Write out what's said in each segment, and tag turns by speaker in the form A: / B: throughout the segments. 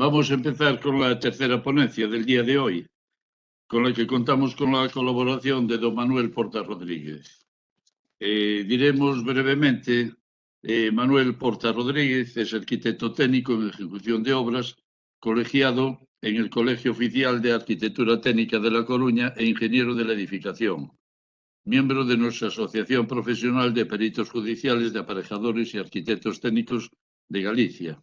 A: Vamos a empezar con la tercera ponencia del día de hoy, con la que contamos con la colaboración de don Manuel Porta Rodríguez. Diremos brevemente, Manuel Porta Rodríguez es arquitecto técnico en ejecución de obras, colegiado en el Colegio Oficial de Arquitectura Técnica de La Coruña e ingeniero de la edificación, miembro de nuestra Asociación Profesional de Peritos Judiciales de Aparejadores y Arquitectos Técnicos de Galicia.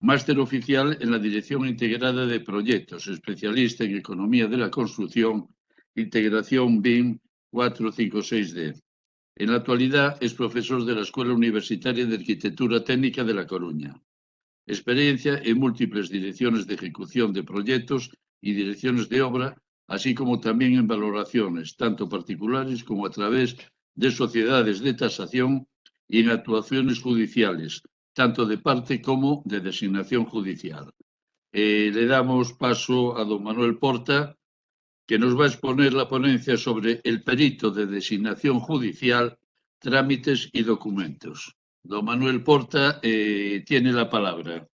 A: Máster oficial en la Dirección Integrada de Proyectos, especialista en Economía de la Construcción, Integración BIM 456D. En la actualidad es profesor de la Escuela Universitaria de Arquitectura Técnica de La Coruña. Experiencia en múltiples direcciones de ejecución de proyectos y direcciones de obra, así como también en valoraciones, tanto particulares como a través de sociedades de tasación y en actuaciones judiciales, tanto de parte como de designación judicial. Le damos paso a don Manuel Porta, que nos va a exponer la ponencia sobre el perito de designación judicial, trámites y documentos. Don Manuel Porta tiene la palabra.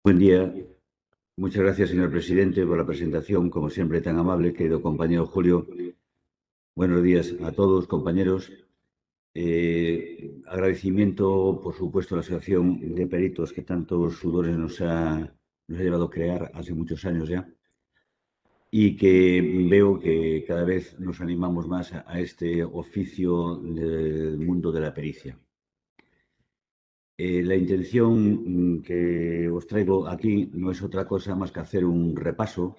B: Buen día. Muchas gracias, señor presidente, por la presentación, como siempre, tan amable, querido compañero Julio. Buenos días a todos, compañeros. Agradecimiento, por supuesto, a la Asociación de Peritos que tantos sudores nos ha llevado a crear hace muchos años ya, y que veo que cada vez nos animamos más a este oficio del mundo de la pericia. La intención que os traigo aquí no es otra cosa más que hacer un repaso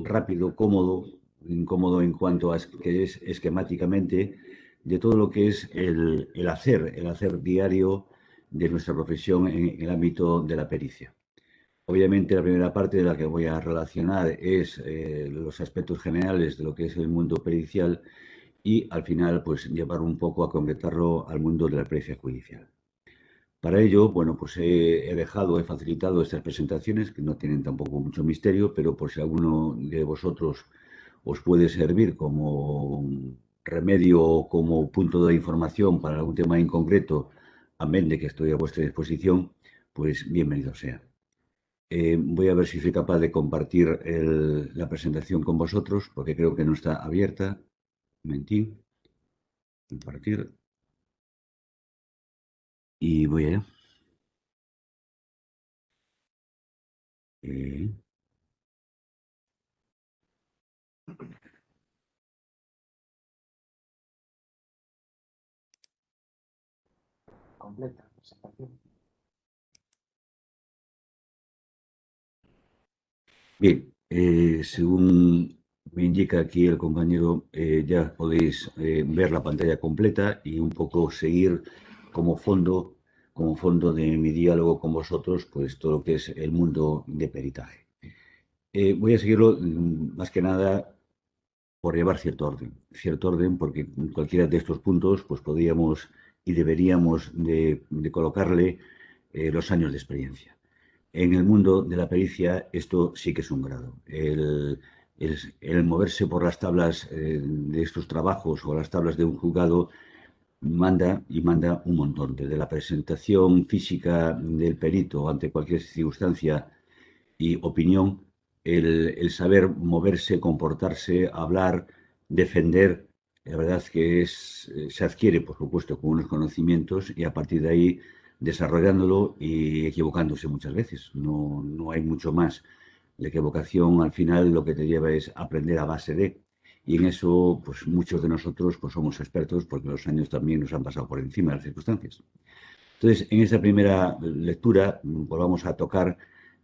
B: rápido, incómodo en cuanto a que es esquemáticamente, de todo lo que es el hacer diario de nuestra profesión en el ámbito de la pericia. Obviamente, la primera parte de la que voy a relacionar es los aspectos generales de lo que es el mundo pericial y, al final, pues llevar un poco a concretarlo al mundo de la pericia judicial. Para ello, bueno, pues he facilitado estas presentaciones, que no tienen tampoco mucho misterio, pero por si alguno de vosotros os puede servir como remedio o como punto de información para algún tema en concreto, amén de que estoy a vuestra disposición, pues bienvenido sea. Voy a ver si soy capaz de compartir la presentación con vosotros, porque creo que no está abierta. Un momentín. Compartir. Y voy allá.
C: Completa presentación.
B: Bien, según me indica aquí el compañero, ya podéis ver la pantalla completa y un poco seguir como fondo de mi diálogo con vosotros, pues todo lo que es el mundo de peritaje. Voy a seguirlo más que nada por llevar cierto orden, porque en cualquiera de estos puntos pues podríamos y deberíamos de colocarle los años de experiencia. En el mundo de la pericia esto sí que es un grado. El moverse por las tablas de estos trabajos o las tablas de un juzgado manda un montón. Desde la presentación física del perito ante cualquier circunstancia y opinión, el saber moverse, comportarse, hablar, defender, la verdad es que se adquiere, por supuesto, con unos conocimientos y a partir de ahí desarrollándolo y equivocándose muchas veces. No hay mucho más. La equivocación al final lo que te lleva es aprender a base de, y en eso pues muchos de nosotros pues somos expertos porque los años también nos han pasado por encima de las circunstancias. Entonces, en esta primera lectura pues vamos a tocar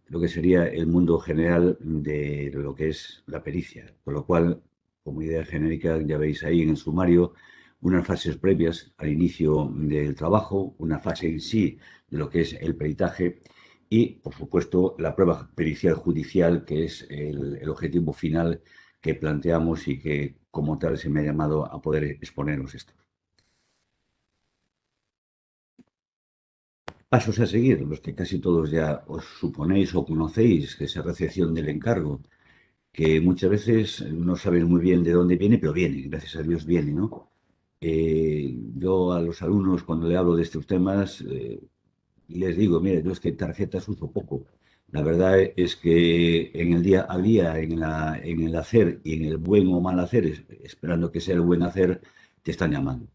B: lo que sería el mundo general de lo que es la pericia, con lo cual, como idea genérica, ya veis ahí en el sumario unas fases previas al inicio del trabajo, una fase en sí de lo que es el peritaje y, por supuesto, la prueba pericial judicial, que es el objetivo final que planteamos y que, como tal, se me ha llamado a poder exponeros esto. Pasos a seguir, los que casi todos ya os suponéis o conocéis, que es la recepción del encargo, que muchas veces no sabes muy bien de dónde viene, pero viene, gracias a Dios viene, ¿no? Yo a los alumnos cuando le hablo de estos temas les digo, mire, yo es que tarjetas uso poco. La verdad es que en el día a día, en el hacer y en el buen o mal hacer, esperando que sea el buen hacer, te están llamando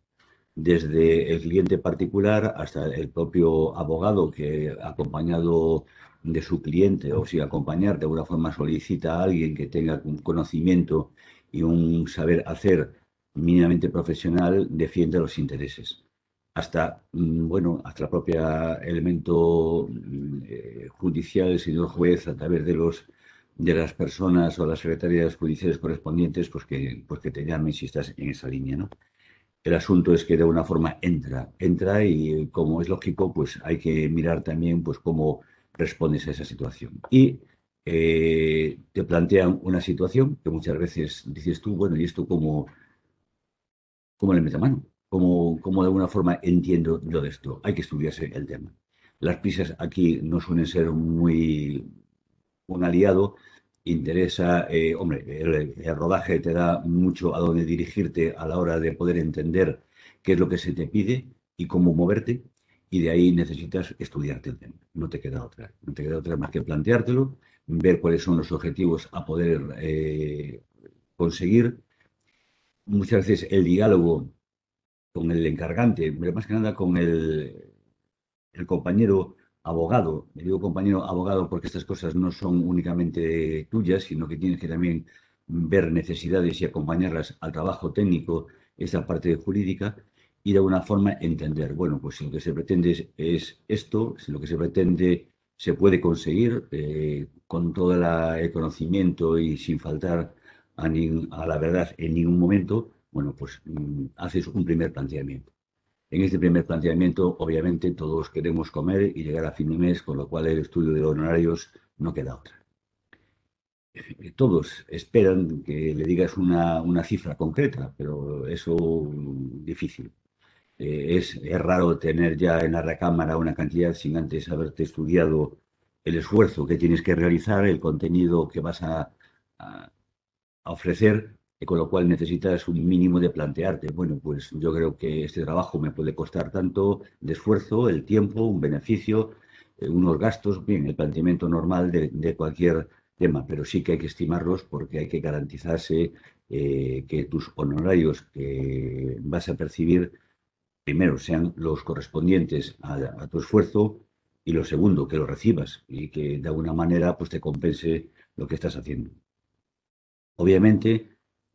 B: desde el cliente particular hasta el propio abogado que acompañado de su cliente o si acompañar de alguna forma solicita a alguien que tenga un conocimiento y un saber hacer mínimamente profesional, defiende los intereses. Hasta, bueno, hasta el propio elemento judicial, el señor juez, a través de las personas o las secretarias judiciales correspondientes, pues que te llamen si estás en esa línea, ¿no? El asunto es que de alguna forma entra y como es lógico, pues hay que mirar también pues cómo respondes a esa situación. Y te plantean una situación que muchas veces dices tú, bueno, ¿y esto cómo le meto mano? ¿Cómo de alguna forma entiendo yo de esto? Hay que estudiarse el tema. Las prisas aquí no suelen ser muy un aliado, interesa, hombre, el rodaje te da mucho a dónde dirigirte a la hora de poder entender qué es lo que se te pide y cómo moverte, y de ahí necesitas estudiarte el tema. No te queda otra. No te queda otra más que planteártelo, ver cuáles son los objetivos a poder conseguir. Muchas veces el diálogo con el encargante, pero más que nada con el compañero abogado. Me digo compañero abogado porque estas cosas no son únicamente tuyas, sino que tienes que también ver necesidades y acompañarlas al trabajo técnico, esa parte jurídica, y de alguna forma entender, bueno, pues si lo que se pretende es esto, si lo que se pretende se puede conseguir con todo el conocimiento y sin faltar a la verdad en ningún momento, bueno, pues haces un primer planteamiento. En este primer planteamiento, obviamente, todos queremos comer y llegar a fin de mes, con lo cual el estudio de honorarios no queda otra. Todos esperan que le digas una cifra concreta, pero eso difícil. Es raro tener ya en la recámara una cantidad sin antes haberte estudiado el esfuerzo que tienes que realizar, el contenido que vas a ofrecer, con lo cual necesitas un mínimo de plantearte, bueno, pues yo creo que este trabajo me puede costar tanto de esfuerzo, el tiempo, un beneficio, unos gastos, bien, el planteamiento normal de cualquier tema, pero sí que hay que estimarlos porque hay que garantizarse que tus honorarios que vas a percibir, primero, sean los correspondientes a tu esfuerzo y lo segundo, que lo recibas y que de alguna manera pues te compense lo que estás haciendo. Obviamente,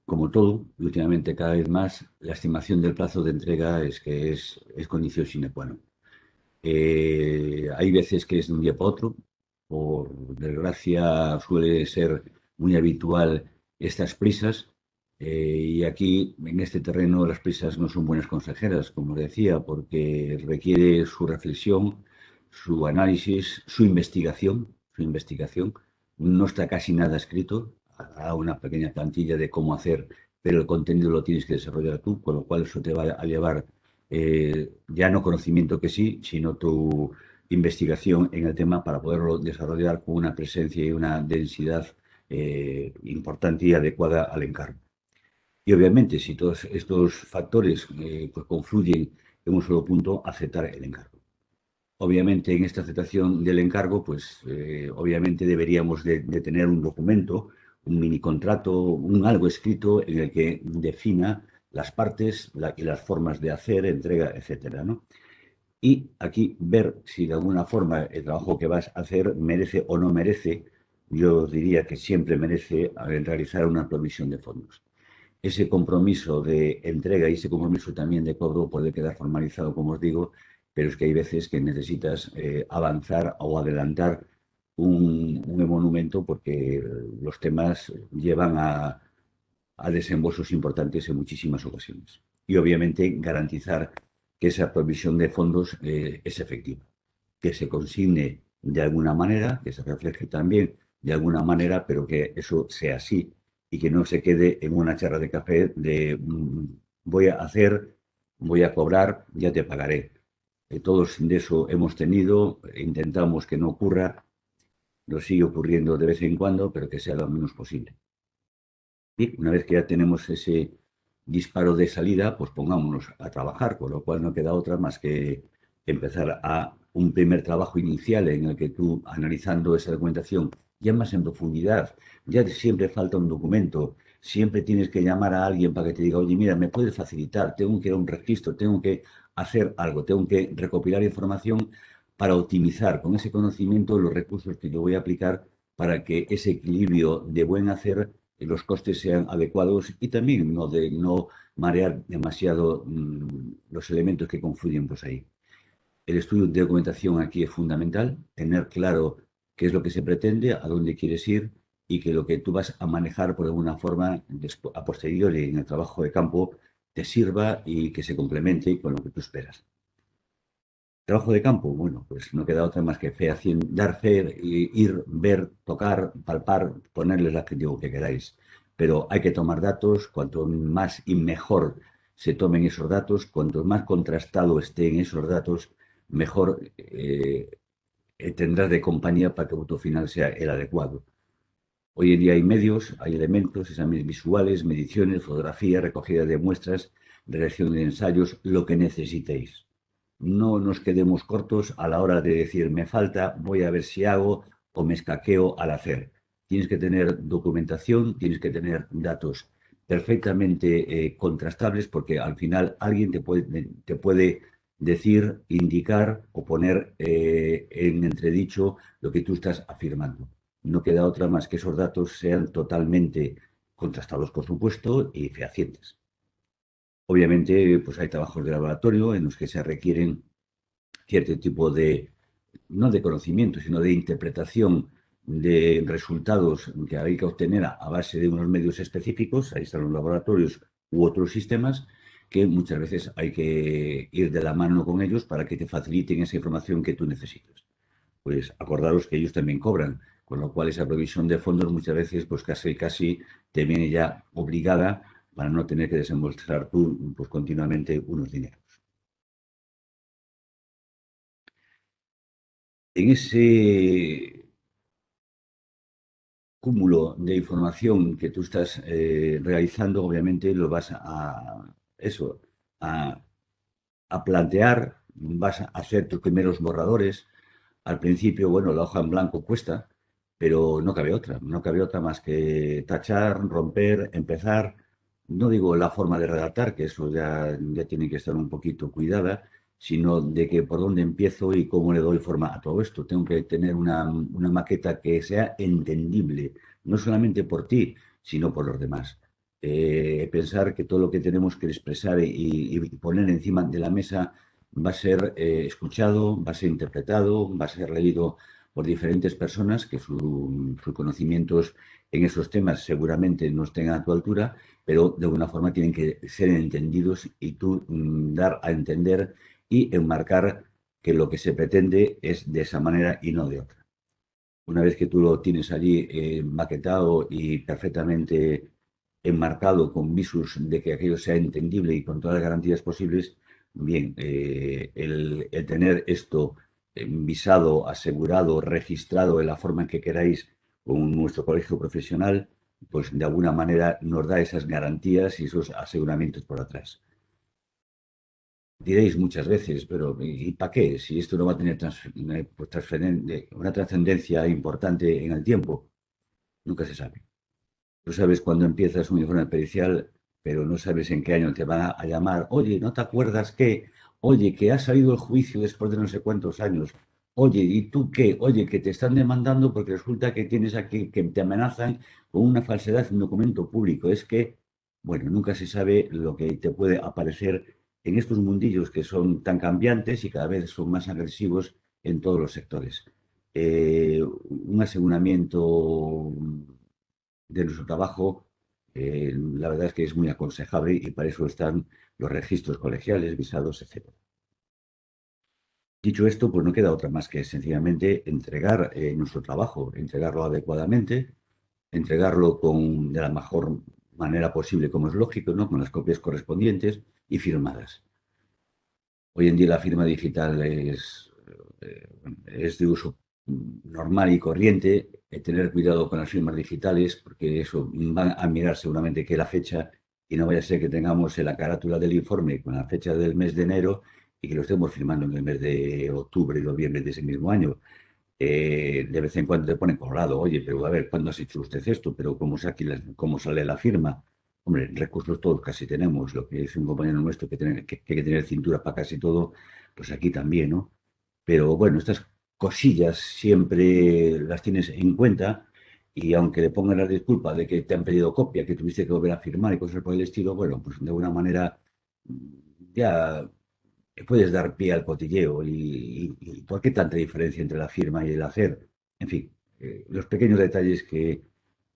B: como todo, y últimamente cada vez más, la estimación del plazo de entrega es condición sine qua non. Hay veces que es de un día para otro, por desgracia suele ser muy habitual estas prisas, y aquí en este terreno las prisas no son buenas consejeras, como decía, porque requiere su reflexión, su análisis, su investigación. No está casi nada escrito, a una pequeña plantilla de cómo hacer, pero el contenido lo tienes que desarrollar tú, con lo cual eso te va a llevar ya no conocimiento que sí, sino tu investigación en el tema para poderlo desarrollar con una presencia y una densidad importante y adecuada al encargo. Y obviamente, si todos estos factores pues confluyen en un solo punto, aceptar el encargo. Obviamente, en esta aceptación del encargo, pues obviamente deberíamos de tener un documento, un mini contrato, un algo escrito en el que defina las partes y las formas de hacer, entrega, etcétera, ¿no? Y aquí ver si de alguna forma el trabajo que vas a hacer merece o no merece, yo diría que siempre merece realizar una provisión de fondos. Ese compromiso de entrega y ese compromiso también de cobro puede quedar formalizado, como os digo, pero es que hay veces que necesitas avanzar o adelantar un monumento porque los temas llevan a desembolsos importantes en muchísimas ocasiones. Y obviamente garantizar que esa provisión de fondos es efectiva, que se consigne de alguna manera, que se refleje también de alguna manera, pero que eso sea así y que no se quede en una charla de café de voy a hacer, voy a cobrar, ya te pagaré. todos de eso hemos tenido, intentamos que no ocurra, nos sigue ocurriendo de vez en cuando, pero que sea lo menos posible. Y una vez que ya tenemos ese disparo de salida, pues pongámonos a trabajar, con lo cual no queda otra más que empezar a un primer trabajo inicial en el que tú, analizando esa documentación, ya más en profundidad, ya siempre falta un documento, siempre tienes que llamar a alguien para que te diga, oye, mira, me puedes facilitar, tengo que ir a un registro, tengo que hacer algo, tengo que recopilar información para optimizar con ese conocimiento los recursos que yo voy a aplicar para que ese equilibrio de buen hacer los costes sean adecuados y también no marear demasiado los elementos que confluyen pues ahí. El estudio de documentación aquí es fundamental, tener claro qué es lo que se pretende, a dónde quieres ir y que lo que tú vas a manejar por alguna forma a posteriori en el trabajo de campo te sirva y que se complemente con lo que tú esperas. Trabajo de campo, bueno, pues no queda otra más que dar fe, ir, ver, tocar, palpar, ponerle el adjetivo que queráis. Pero hay que tomar datos, cuanto más y mejor se tomen esos datos, cuanto más contrastado estén esos datos, mejor tendrás de compañía para que el voto final sea el adecuado. Hoy en día hay medios, hay elementos, exámenes visuales, mediciones, fotografía, recogida de muestras, redacción de ensayos, lo que necesitéis. No nos quedemos cortos a la hora de decir me falta, voy a ver si hago o me escaqueo al hacer. Tienes que tener documentación, tienes que tener datos perfectamente contrastables porque al final alguien te puede decir, indicar o poner en entredicho lo que tú estás afirmando. No queda otra más que esos datos sean totalmente contrastados, por supuesto, y fehacientes. Obviamente, pues hay trabajos de laboratorio en los que se requieren cierto tipo de, no de conocimiento, sino de interpretación de resultados que hay que obtener a base de unos medios específicos. Ahí están los laboratorios u otros sistemas que muchas veces hay que ir de la mano con ellos para que te faciliten esa información que tú necesitas. Pues acordaros que ellos también cobran, con lo cual esa provisión de fondos muchas veces pues casi te viene ya obligada para no tener que desembolsar tú pues continuamente unos dineros. En ese cúmulo de información que tú estás realizando, obviamente lo vas eso, a, a plantear, vas a hacer tus primeros borradores. Al principio, bueno, la hoja en blanco cuesta, pero no cabe otra más que tachar, romper, empezar. No digo la forma de redactar, que eso ya tiene que estar un poquito cuidada, sino de que por dónde empiezo y cómo le doy forma a todo esto. Tengo que tener una maqueta que sea entendible, no solamente por ti, sino por los demás. Pensar que todo lo que tenemos que expresar y poner encima de la mesa va a ser escuchado, va a ser interpretado, va a ser leído por diferentes personas que sus conocimientos en esos temas seguramente no estén a tu altura, pero de alguna forma tienen que ser entendidos y tú dar a entender y enmarcar que lo que se pretende es de esa manera y no de otra. Una vez que tú lo tienes allí maquetado y perfectamente enmarcado con visus de que aquello sea entendible y con todas las garantías posibles, bien, el tener esto visado, asegurado, registrado de la forma en que queráis con nuestro colegio profesional, pues de alguna manera nos da esas garantías y esos aseguramientos por atrás. Diréis muchas veces, pero ¿y para qué? Si esto no va a tener pues, una trascendencia importante en el tiempo, nunca se sabe. Tú sabes cuándo empiezas un informe pericial, pero no sabes en qué año te van a llamar. Oye, ¿no te acuerdas que? Oye, que ha salido el juicio después de no sé cuántos años. Oye, ¿y tú qué? Oye, que te están demandando porque resulta que tienes aquí, que te amenazan con una falsedad en un documento público. Es que, bueno, nunca se sabe lo que te puede aparecer en estos mundillos que son tan cambiantes y cada vez son más agresivos en todos los sectores. Un aseguramiento de nuestro trabajo, la verdad es que es muy aconsejable y para eso están los registros colegiales, visados, etc. Dicho esto, pues no queda otra más que sencillamente entregar nuestro trabajo, entregarlo adecuadamente, entregarlo de la mejor manera posible, como es lógico, ¿no? Con las copias correspondientes y firmadas. Hoy en día la firma digital es de uso normal y corriente. Tener cuidado con las firmas digitales porque eso van a mirar seguramente que la fecha y no vaya a ser que tengamos en la carátula del informe con la fecha del mes de enero y que lo estemos firmando en el mes de octubre y noviembre de ese mismo año. De vez en cuando te ponen colorado, oye, pero a ver, ¿cuándo has hecho usted esto? Pero ¿cómo sale la firma? Hombre, recursos todos casi tenemos, lo que dice un compañero nuestro que hay que tener cintura para casi todo, pues aquí también, ¿no? Pero bueno, estas cosillas siempre las tienes en cuenta y aunque le pongan la disculpa de que te han pedido copia, que tuviste que volver a firmar y cosas por el estilo, bueno, pues de alguna manera ya puedes dar pie al cotilleo y ¿por qué tanta diferencia entre la firma y el hacer? En fin, los pequeños detalles que,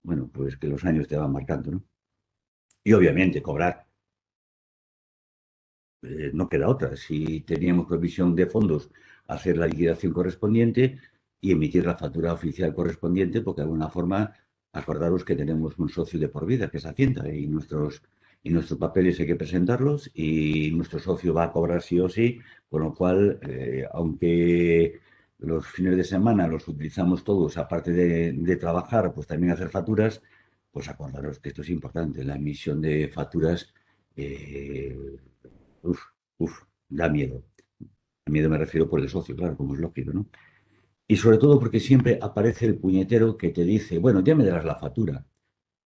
B: bueno, pues que los años te van marcando, ¿no? Y obviamente cobrar, no queda otra. Si teníamos provisión de fondos, hacer la liquidación correspondiente y emitir la factura oficial correspondiente, porque de alguna forma, acordaros que tenemos un socio de por vida, que es Hacienda, y nuestros papeles hay que presentarlos y nuestro socio va a cobrar sí o sí, con lo cual, aunque los fines de semana los utilizamos todos, aparte de trabajar, pues también hacer facturas, pues acordaros que esto es importante, la emisión de facturas. eh, Uf, uf, da miedo. A miedo me refiero por el socio, claro, como es lógico, ¿no? Y sobre todo porque siempre aparece el puñetero que te dice, bueno, ya me darás la factura.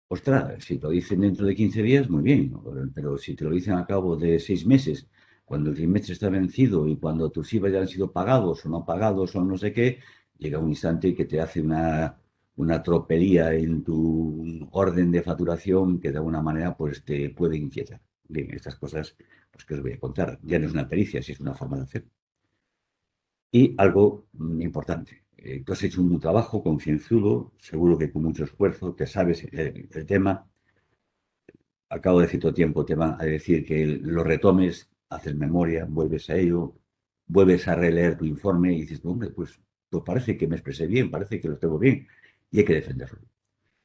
B: Ostras, si te lo dicen dentro de 15 días, muy bien, ¿no? Pero si te lo dicen a cabo de 6 meses, cuando el trimestre está vencido y cuando tus IVA ya han sido pagados o no pagados o no sé qué, llega un instante que te hace una tropelía en tu orden de facturación que de alguna manera pues te puede inquietar. Bien, estas cosas, pues que os voy a contar. Ya no es una pericia, si es una forma de hacer. Y algo importante, tú has hecho un trabajo concienzudo, seguro que con mucho esfuerzo, te sabes el tema. Al cabo de cierto tiempo te van a decir que lo retomes, haces memoria, vuelves a ello, vuelves a releer tu informe y dices, hombre, pues parece que me expresé bien, parece que lo tengo bien y hay que defenderlo.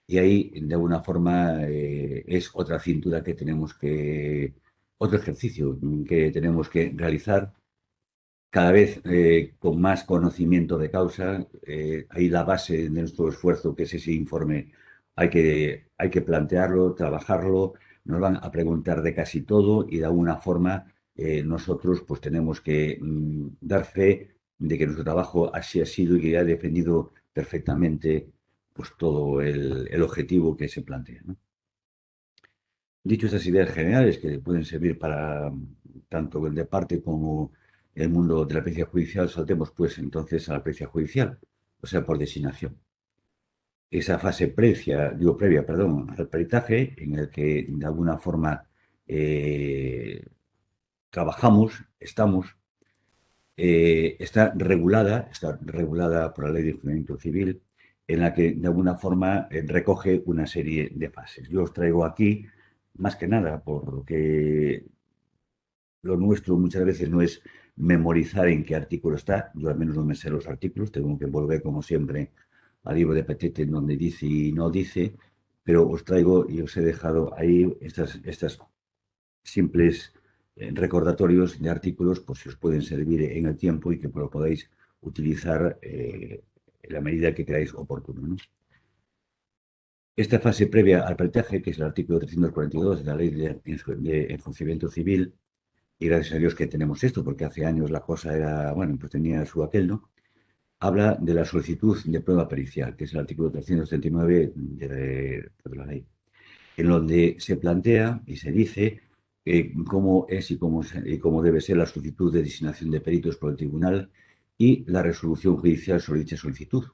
B: Y ahí, de alguna forma, es otra cintura que otro ejercicio que tenemos que realizar cada vez con más conocimiento de causa. Ahí la base de nuestro esfuerzo, que es ese informe, hay que plantearlo, trabajarlo, nos van a preguntar de casi todo y de alguna forma nosotros pues tenemos que dar fe de que nuestro trabajo así ha sido y que ha defendido perfectamente pues todo el objetivo que se plantea, ¿no? Dicho estas ideas generales que pueden servir para tanto el de parte como el mundo de la pericia judicial, saltemos pues entonces a la pericia judicial, o sea, por designación. Esa fase previa, perdón, al peritaje, en el que de alguna forma eh, trabajamos, estamos, está regulada por la Ley de Enjuiciamiento Civil, en la que de alguna forma recoge una serie de fases. Yo os traigo aquí, más que nada, porque lo nuestro muchas veces no es memorizar en qué artículo está, yo al menos no me sé los artículos, tengo que volver como siempre al libro de Petete en donde dice y no dice, pero os traigo y os he dejado ahí estas simples recordatorios de artículos por si os pueden servir en el tiempo y que lo podáis utilizar en la medida que creáis oportuno, ¿no? Esta fase previa al peritaje, que es el artículo 342 de la Ley de Enjuiciamiento Civil, y gracias a Dios que tenemos esto, porque hace años la cosa era, bueno, pues tenía su aquel, ¿no? Habla de la solicitud de prueba pericial, que es el artículo 339 de la ley, en donde se plantea y se dice cómo es y cómo debe ser la solicitud de designación de peritos por el tribunal y la resolución judicial sobre dicha solicitud.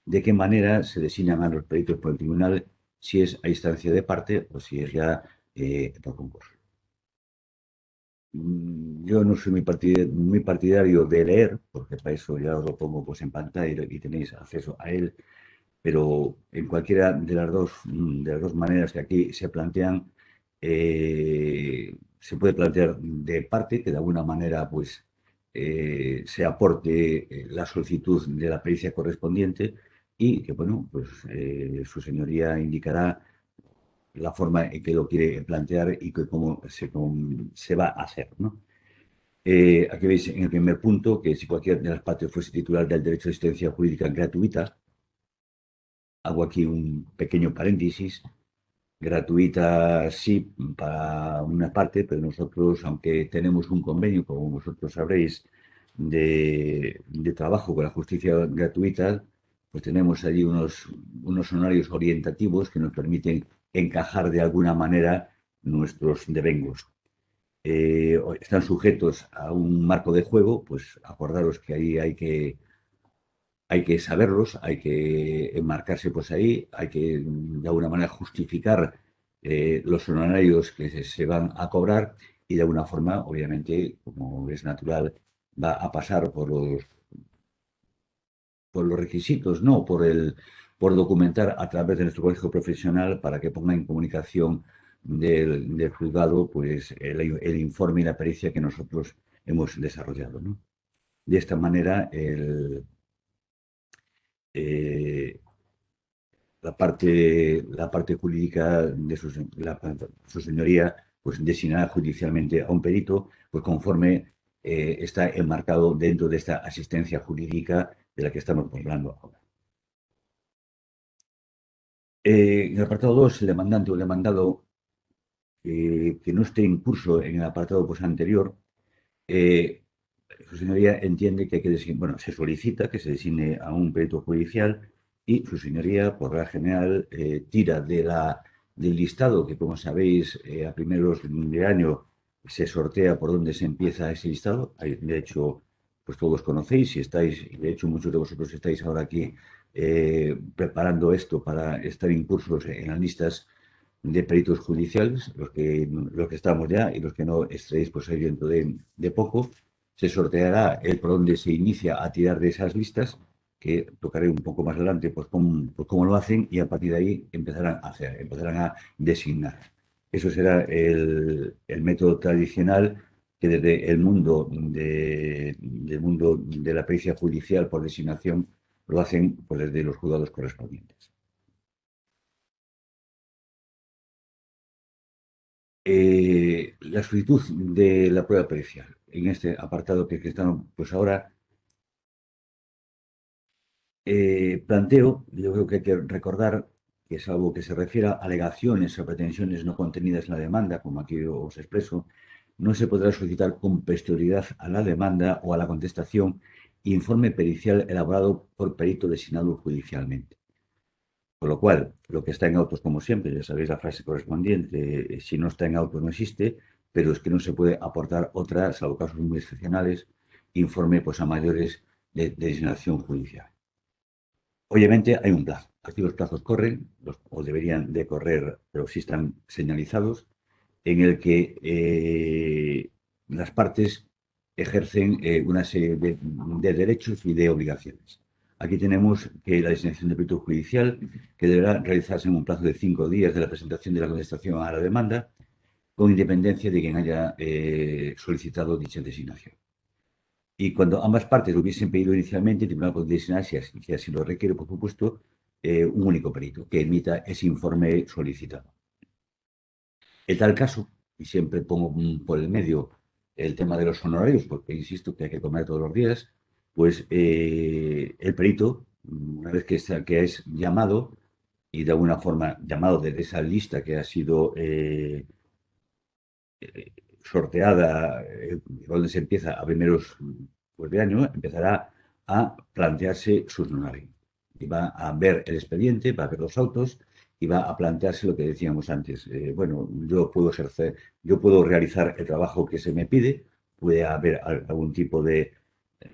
B: De qué manera se designan a los peritos por el tribunal, si es a instancia de parte o si es ya por concurso. Yo no soy muy partidario de leer, porque para eso ya os lo pongo pues, en pantalla y tenéis acceso a él, pero en cualquiera de las dos maneras que aquí se plantean, se puede plantear de parte, que de alguna manera pues, se aporte la solicitud de la pericia correspondiente y que, bueno, pues su señoría indicará la forma en que lo quiere plantear y cómo se va a hacer, ¿no? Aquí veis en el primer punto que si cualquiera de las partes fuese titular del derecho a asistencia jurídica gratuita, hago aquí un pequeño paréntesis, gratuita sí para una parte, pero nosotros, aunque tenemos un convenio, como vosotros sabréis, de trabajo con la justicia gratuita, pues tenemos allí unos honorarios orientativos que nos permiten encajar de alguna manera nuestros devengos. Están sujetos a un marco de juego, pues acordaros que ahí hay que saberlos, hay que enmarcarse pues ahí, hay que de alguna manera justificar los honorarios que se van a cobrar y de alguna forma, obviamente, como es natural, va a pasar por los requisitos, no por documentar a través de nuestro colegio profesional para que ponga en comunicación del juzgado pues el informe y la pericia que nosotros hemos desarrollado, ¿no? De esta manera, eh, la parte jurídica de su señoría pues designará judicialmente a un perito, pues conforme está enmarcado dentro de esta asistencia jurídica de la que estamos hablando ahora. En el apartado 2, el demandante o el demandado que no esté en curso en el apartado pues, anterior, eh, su señoría entiende que hay que designar, bueno, se solicita que se designe a un perito judicial y su señoría, por regla general, tira del listado que, como sabéis, a primeros de año se sortea por dónde se empieza ese listado. De hecho, pues todos conocéis y estáis, y de hecho muchos de vosotros estáis ahora aquí preparando esto para estar incursos en las listas de peritos judiciales, los que estamos ya y los que no estaréis pues ahí dentro de poco. Se sorteará el por donde se inicia a tirar de esas listas, que tocaré un poco más adelante, pues cómo lo hacen y a partir de ahí empezarán a designar. Eso será el método tradicional que desde el mundo de la pericia judicial por designación lo hacen pues, desde los juzgados correspondientes. La solicitud de la prueba pericial. En este apartado que estamos pues ahora, planteo, yo creo que hay que recordar que es algo que se refiere a alegaciones o pretensiones no contenidas en la demanda, como aquí os expreso, no se podrá solicitar con posterioridad a la demanda o a la contestación informe pericial elaborado por perito designado judicialmente. Con lo cual, lo que está en autos, como siempre, ya sabéis la frase correspondiente, si no está en autos no existe, pero es que no se puede aportar otra, salvo casos muy excepcionales, informe pues, a mayores de designación judicial. Obviamente hay un plazo. Aquí los plazos corren, o deberían de correr, pero sí están señalizados, en el que las partes ejercen una serie de derechos y de obligaciones. Aquí tenemos que la designación de perito judicial, que deberá realizarse en un plazo de 5 días de la presentación de la contestación a la demanda, con independencia de quien haya solicitado dicha designación. Y cuando ambas partes lo hubiesen pedido inicialmente, el tribunal podría designar, si así lo requiere, por supuesto, un único perito que emita ese informe solicitado. En tal caso, y siempre pongo por el medio el tema de los honorarios, porque insisto que hay que comer todos los días, pues el perito, una vez que es llamado, y de alguna forma llamado desde esa lista que ha sido sorteada, donde se empieza a primeros pues, de año, empezará a plantearse sus honorarios. Y va a ver el expediente, va a ver los autos y va a plantearse lo que decíamos antes. Bueno, yo puedo realizar el trabajo que se me pide, puede haber algún tipo de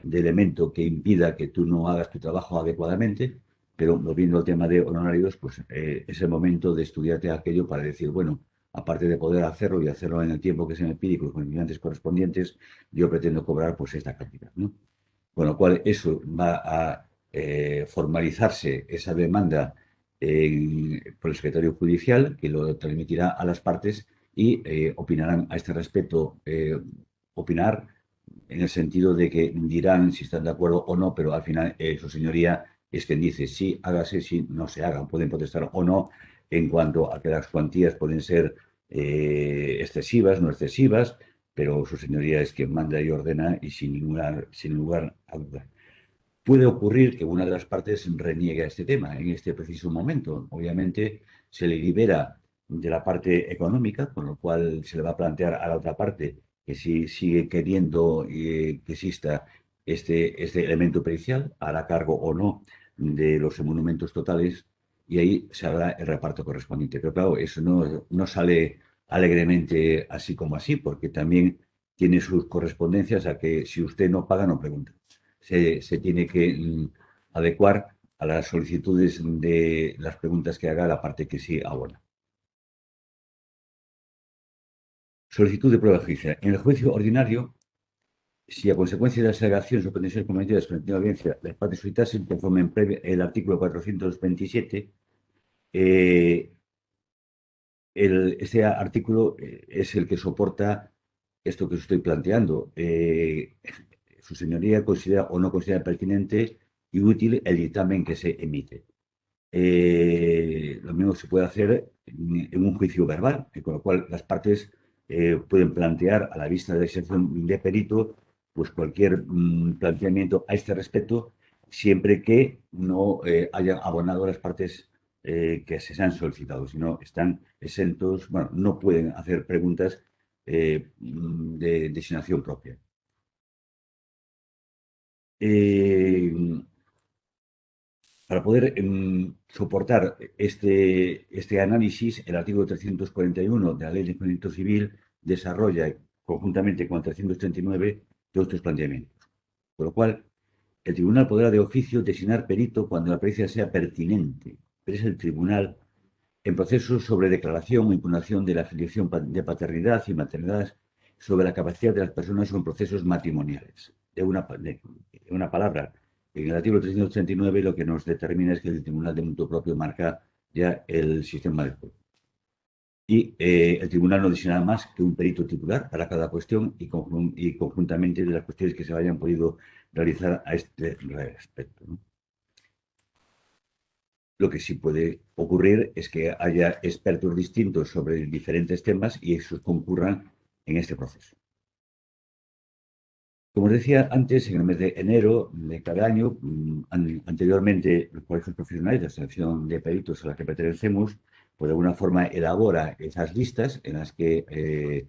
B: elemento que impida que tú no hagas tu trabajo adecuadamente, pero volviendo al tema de honorarios, pues es el momento de estudiarte aquello para decir, bueno, aparte de poder hacerlo y hacerlo en el tiempo que se me pide y con los condicionantes correspondientes, yo pretendo cobrar pues esta cantidad, ¿no? Con lo cual eso va a formalizarse esa demanda por el secretario judicial, que lo transmitirá a las partes y opinarán a este respecto, opinar en el sentido de que dirán si están de acuerdo o no, pero al final su señoría es quien dice sí, hágase, sí, no se haga. Pueden protestar o no en cuanto a que las cuantías pueden ser excesivas, no excesivas, pero su señoría es quien manda y ordena y sin lugar a duda. Puede ocurrir que una de las partes reniegue a este tema en este preciso momento. Obviamente se le libera de la parte económica, con lo cual se le va a plantear a la otra parte que si sigue queriendo que exista este elemento pericial, hará cargo o no de los monumentos totales y ahí se hará el reparto correspondiente. Pero claro, eso no sale alegremente así como así, porque también tiene sus correspondencias a que si usted no paga, no pregunta. Se tiene que adecuar a las solicitudes de las preguntas que haga la parte que sí abona. Solicitud de prueba judicial. En el juicio ordinario, si a consecuencia de las alegaciones o pretensiones cometidas con la audiencia las partes solicitasen conforme el artículo 427, este artículo es el que soporta esto que os estoy planteando. Su señoría considera o no considera pertinente y útil el dictamen que se emite. Lo mismo se puede hacer en un juicio verbal, con lo cual las partes pueden plantear a la vista de la excepción de perito pues cualquier planteamiento a este respecto, siempre que no haya abonado las partes que se han solicitado, sino están exentos, bueno, no pueden hacer preguntas de designación propia. Eh, Para poder soportar este análisis, el artículo 341 de la Ley de Enjuiciamiento Civil desarrolla conjuntamente con el 339 todos estos planteamientos. Por lo cual, el tribunal podrá de oficio designar perito cuando la pericia sea pertinente, pero es el tribunal en procesos sobre declaración o impugnación de la afiliación de paternidad y maternidad sobre la capacidad de las personas o en procesos matrimoniales. De una palabra, en el artículo 339 lo que nos determina es que el Tribunal de Mutuo Propio marca ya el sistema de juego. Y el tribunal no designará más que un perito titular para cada cuestión y conjuntamente de las cuestiones que se hayan podido realizar a este respecto, ¿no? Lo que sí puede ocurrir es que haya expertos distintos sobre diferentes temas y esos concurran en este proceso. Como os decía antes, en el mes de enero de cada año, anteriormente los colegios profesionales de selección de peritos a la que pertenecemos, pues de alguna forma elabora esas listas en las que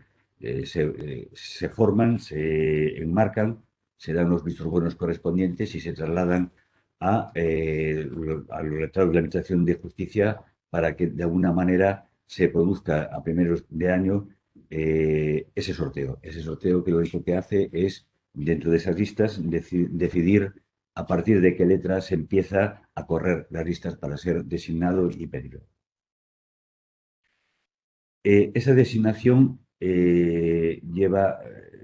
B: se forman, se enmarcan, se dan los vistos buenos correspondientes y se trasladan a los letrados de la Administración de Justicia para que de alguna manera se produzca a primeros de año ese sorteo. Ese sorteo que lo único que hace es dentro de esas listas, decidir a partir de qué letra se empieza a correr las listas para ser designado y pedido. Esa designación lleva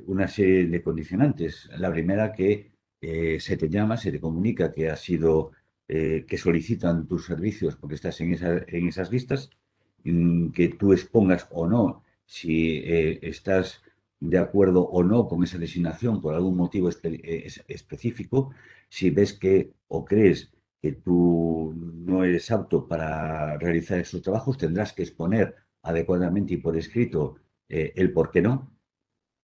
B: una serie de condicionantes. La primera que se te llama, se te comunica que ha sido, que solicitan tus servicios porque estás en esas listas, que tú expongas o no si estás de acuerdo o no con esa designación por algún motivo específico, si ves que o crees que tú no eres apto para realizar esos trabajos, tendrás que exponer adecuadamente y por escrito el por qué no.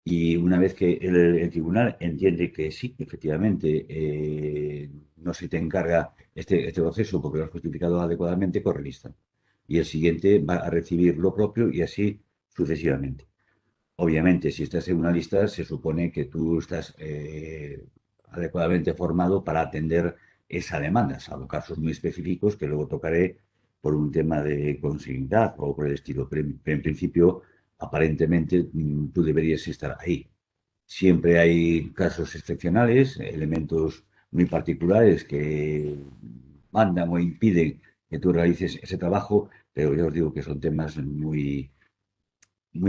B: Y una vez que el tribunal entiende que sí, efectivamente, no se te encarga este proceso porque lo has justificado adecuadamente, corre lista. Y el siguiente va a recibir lo propio y así sucesivamente. Obviamente, si estás en una lista, se supone que tú estás adecuadamente formado para atender esa demanda, salvo casos muy específicos que luego tocaré por un tema de consignación o por el estilo. Pero en principio, aparentemente, tú deberías estar ahí. Siempre hay casos excepcionales, elementos muy particulares que mandan o impiden que tú realices ese trabajo, pero ya os digo que son temas muy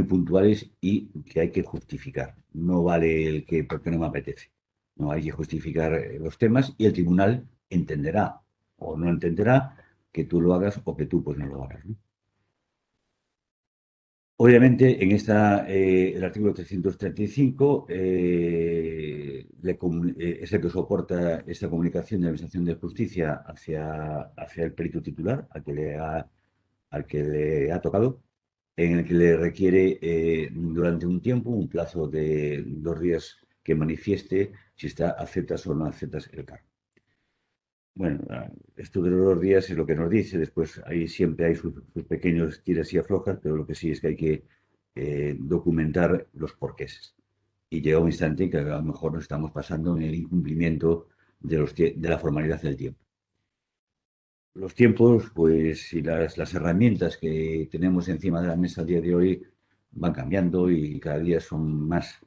B: puntuales y que hay que justificar. No vale el que porque no me apetece. No hay que justificar los temas y el tribunal entenderá o no entenderá que tú lo hagas o que tú pues no lo hagas, ¿no? Obviamente, el artículo 335 es el que soporta esta comunicación de la Administración de Justicia hacia el perito titular, al que le ha tocado. en el que le requiere durante un tiempo, un plazo de 2 días, que manifieste si aceptas o no aceptas el cargo. Bueno, esto de los 2 días es lo que nos dice, después ahí siempre hay sus pequeños tiras y aflojas, pero lo que sí es que hay que documentar los porqués. Y llega un instante en que a lo mejor nos estamos pasando en el incumplimiento de la formalidad del tiempo. Los tiempos, pues, y las herramientas que tenemos encima de la mesa a día de hoy van cambiando y cada día son más,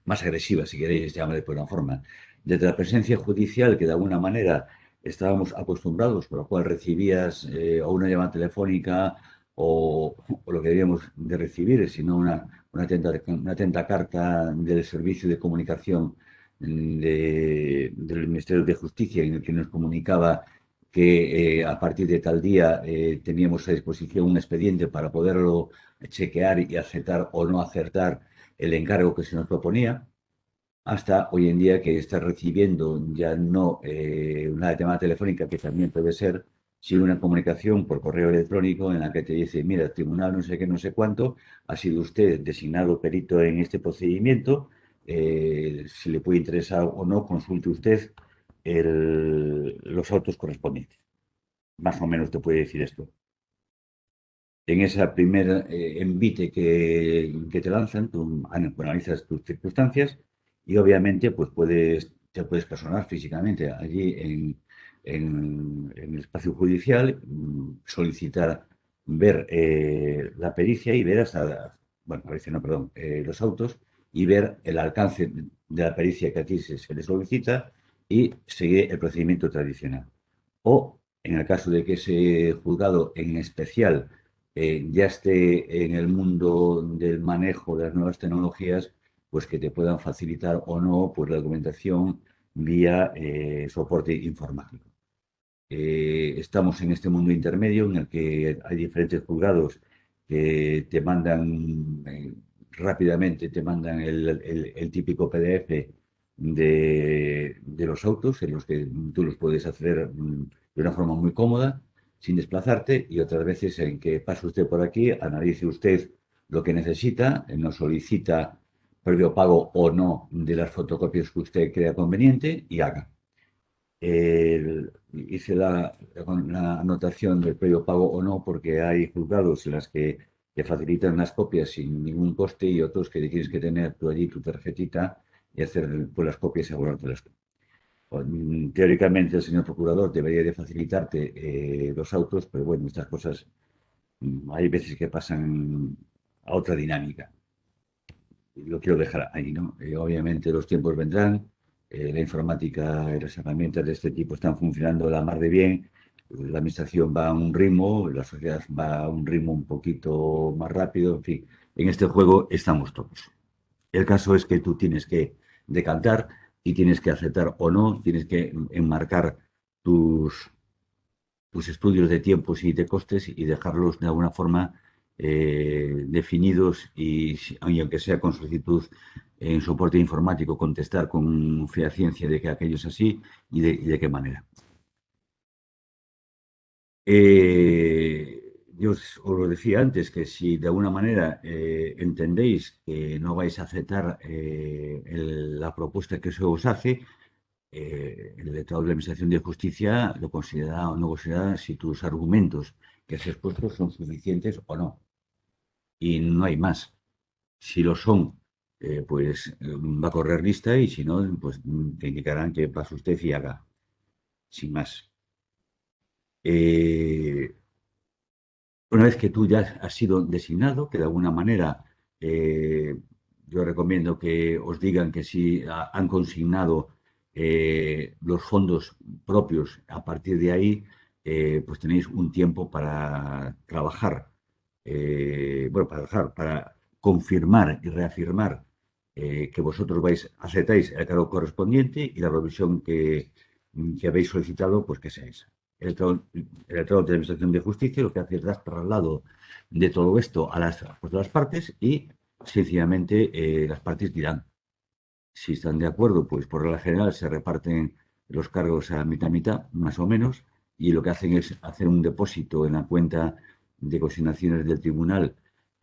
B: más agresivas, si queréis llamarle de una forma. Desde la presencia judicial, que de alguna manera estábamos acostumbrados, por lo cual recibías o una llamada telefónica o lo que debíamos de recibir, sino una atenta carta del Servicio de Comunicación del Ministerio de Justicia, en el que nos comunicaba que a partir de tal día teníamos a disposición un expediente para poderlo chequear y aceptar o no acertar el encargo que se nos proponía, hasta hoy en día que está recibiendo ya no una llamada telefónica, que también puede ser, sino una comunicación por correo electrónico en la que te dice, mira, tribunal no sé qué, no sé cuánto, ha sido usted designado perito en este procedimiento, si le puede interesar o no, consulte usted los autos correspondientes. Más o menos te puede decir esto. En esa primera envite que te lanzan, tú analizas tus circunstancias y obviamente pues te puedes personar físicamente allí en el espacio judicial, solicitar ver la pericia y ver bueno, la pericia no, perdón, los autos, y ver el alcance de la pericia que a ti se le solicita y seguir el procedimiento tradicional. O en el caso de que ese juzgado en especial ya esté en el mundo del manejo de las nuevas tecnologías, pues que te puedan facilitar o no pues la documentación vía soporte informático. Estamos en este mundo intermedio en el que hay diferentes juzgados que te mandan rápidamente, te mandan el típico PDF de los autos en los que tú los puedes hacer de una forma muy cómoda, sin desplazarte, y otras veces en que pase usted por aquí, analice usted lo que necesita, nos solicita previo pago o no de las fotocopias que usted crea conveniente y haga. Hice la anotación del previo pago o no, porque hay juzgados en las que te facilitan las copias sin ningún coste y otros que tienes que tener tú allí tu tarjetita y hacer pues, las copias y asegurártelas tú. Teóricamente el señor procurador debería de facilitarte los autos, pero bueno, estas cosas hay veces que pasan a otra dinámica. Lo quiero dejar ahí, ¿no? Obviamente los tiempos vendrán, la informática y las herramientas de este tipo están funcionando de la mar de bien, la administración va a un ritmo, la sociedad va a un ritmo un poquito más rápido, en fin, en este juego estamos todos. El caso es que tú tienes que decantar y tienes que aceptar o no, tienes que enmarcar tus, tus estudios de tiempos y de costes y dejarlos de alguna forma definidos y aunque sea con solicitud en soporte informático, contestar con ciencia de que aquello es así y de qué manera. Yo os lo decía antes, que si de alguna manera entendéis que no vais a aceptar la propuesta que se os hace, el letrado de la Administración de Justicia lo considera o no considera si tus argumentos que has expuesto son suficientes o no. Y no hay más. Si lo son, pues va a correr lista y si no, pues te indicarán que pase usted y haga, sin más. Eh, una vez que tú ya has sido designado, que de alguna manera eh, yo recomiendo que os digan que si han consignado los fondos propios, a partir de ahí, pues tenéis un tiempo para trabajar, bueno, para trabajar, para confirmar y reafirmar que vosotros aceptáis el cargo correspondiente y la revisión que habéis solicitado, pues que sea esa. El letrado de la Administración de Justicia lo que hace es dar traslado de todo esto pues, a las partes y sencillamente las partes dirán si están de acuerdo, pues por regla general se reparten los cargos a mitad, más o menos, y lo que hacen es hacer un depósito en la cuenta de consignaciones del tribunal,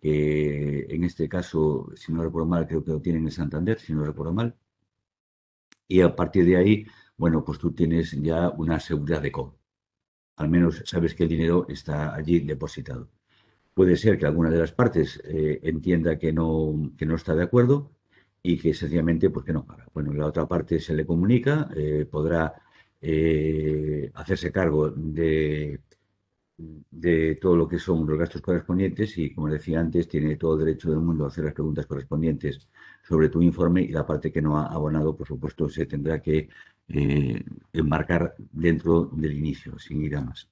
B: que en este caso, si no recuerdo mal, creo que lo tienen en Santander, si no recuerdo mal, y a partir de ahí, bueno, pues tú tienes ya una seguridad de cobro. Al menos sabes que el dinero está allí depositado. Puede ser que alguna de las partes entienda que no está de acuerdo y que sencillamente pues que no paga. Bueno, la otra parte se le comunica, podrá hacerse cargo de todo lo que son los gastos correspondientes y, como decía antes, tiene todo el derecho del mundo a hacer las preguntas correspondientes sobre tu informe y la parte que no ha abonado, por supuesto, se tendrá que enmarcar dentro del inicio, sin ir a más.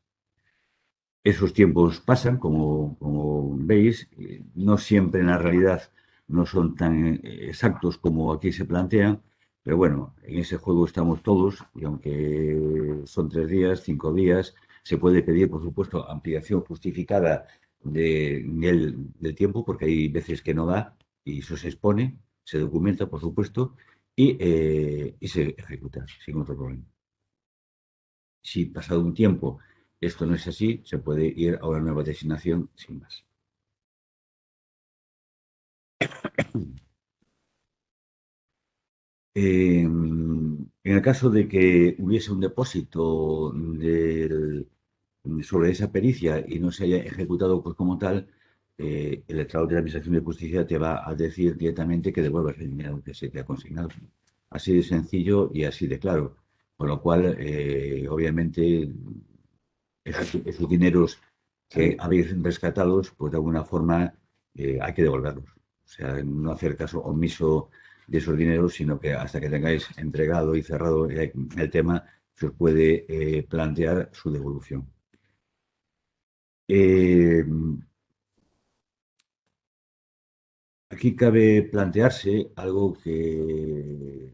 B: Esos tiempos pasan, como veis, no siempre en la realidad no son tan exactos como aquí se plantean, pero bueno, en ese juego estamos todos y aunque son 3 días, 5 días, se puede pedir, por supuesto, ampliación justificada del tiempo, porque hay veces que no da y eso se expone, se documenta, por supuesto, y se ejecuta sin otro problema. Si pasado un tiempo esto no es así, se puede ir a una nueva designación sin más. En el caso de que hubiese un depósito sobre esa pericia y no se haya ejecutado pues, como tal, el letrado de la Administración de Justicia te va a decir directamente que devuelvas el dinero que se te ha consignado. Así de sencillo y así de claro. Con lo cual, obviamente, esos dineros que habéis rescatados, pues de alguna forma hay que devolverlos. O sea, no hacer caso omiso de esos dineros, sino que hasta que tengáis entregado y cerrado el tema, se os puede plantear su devolución. Eh, Aquí cabe plantearse algo que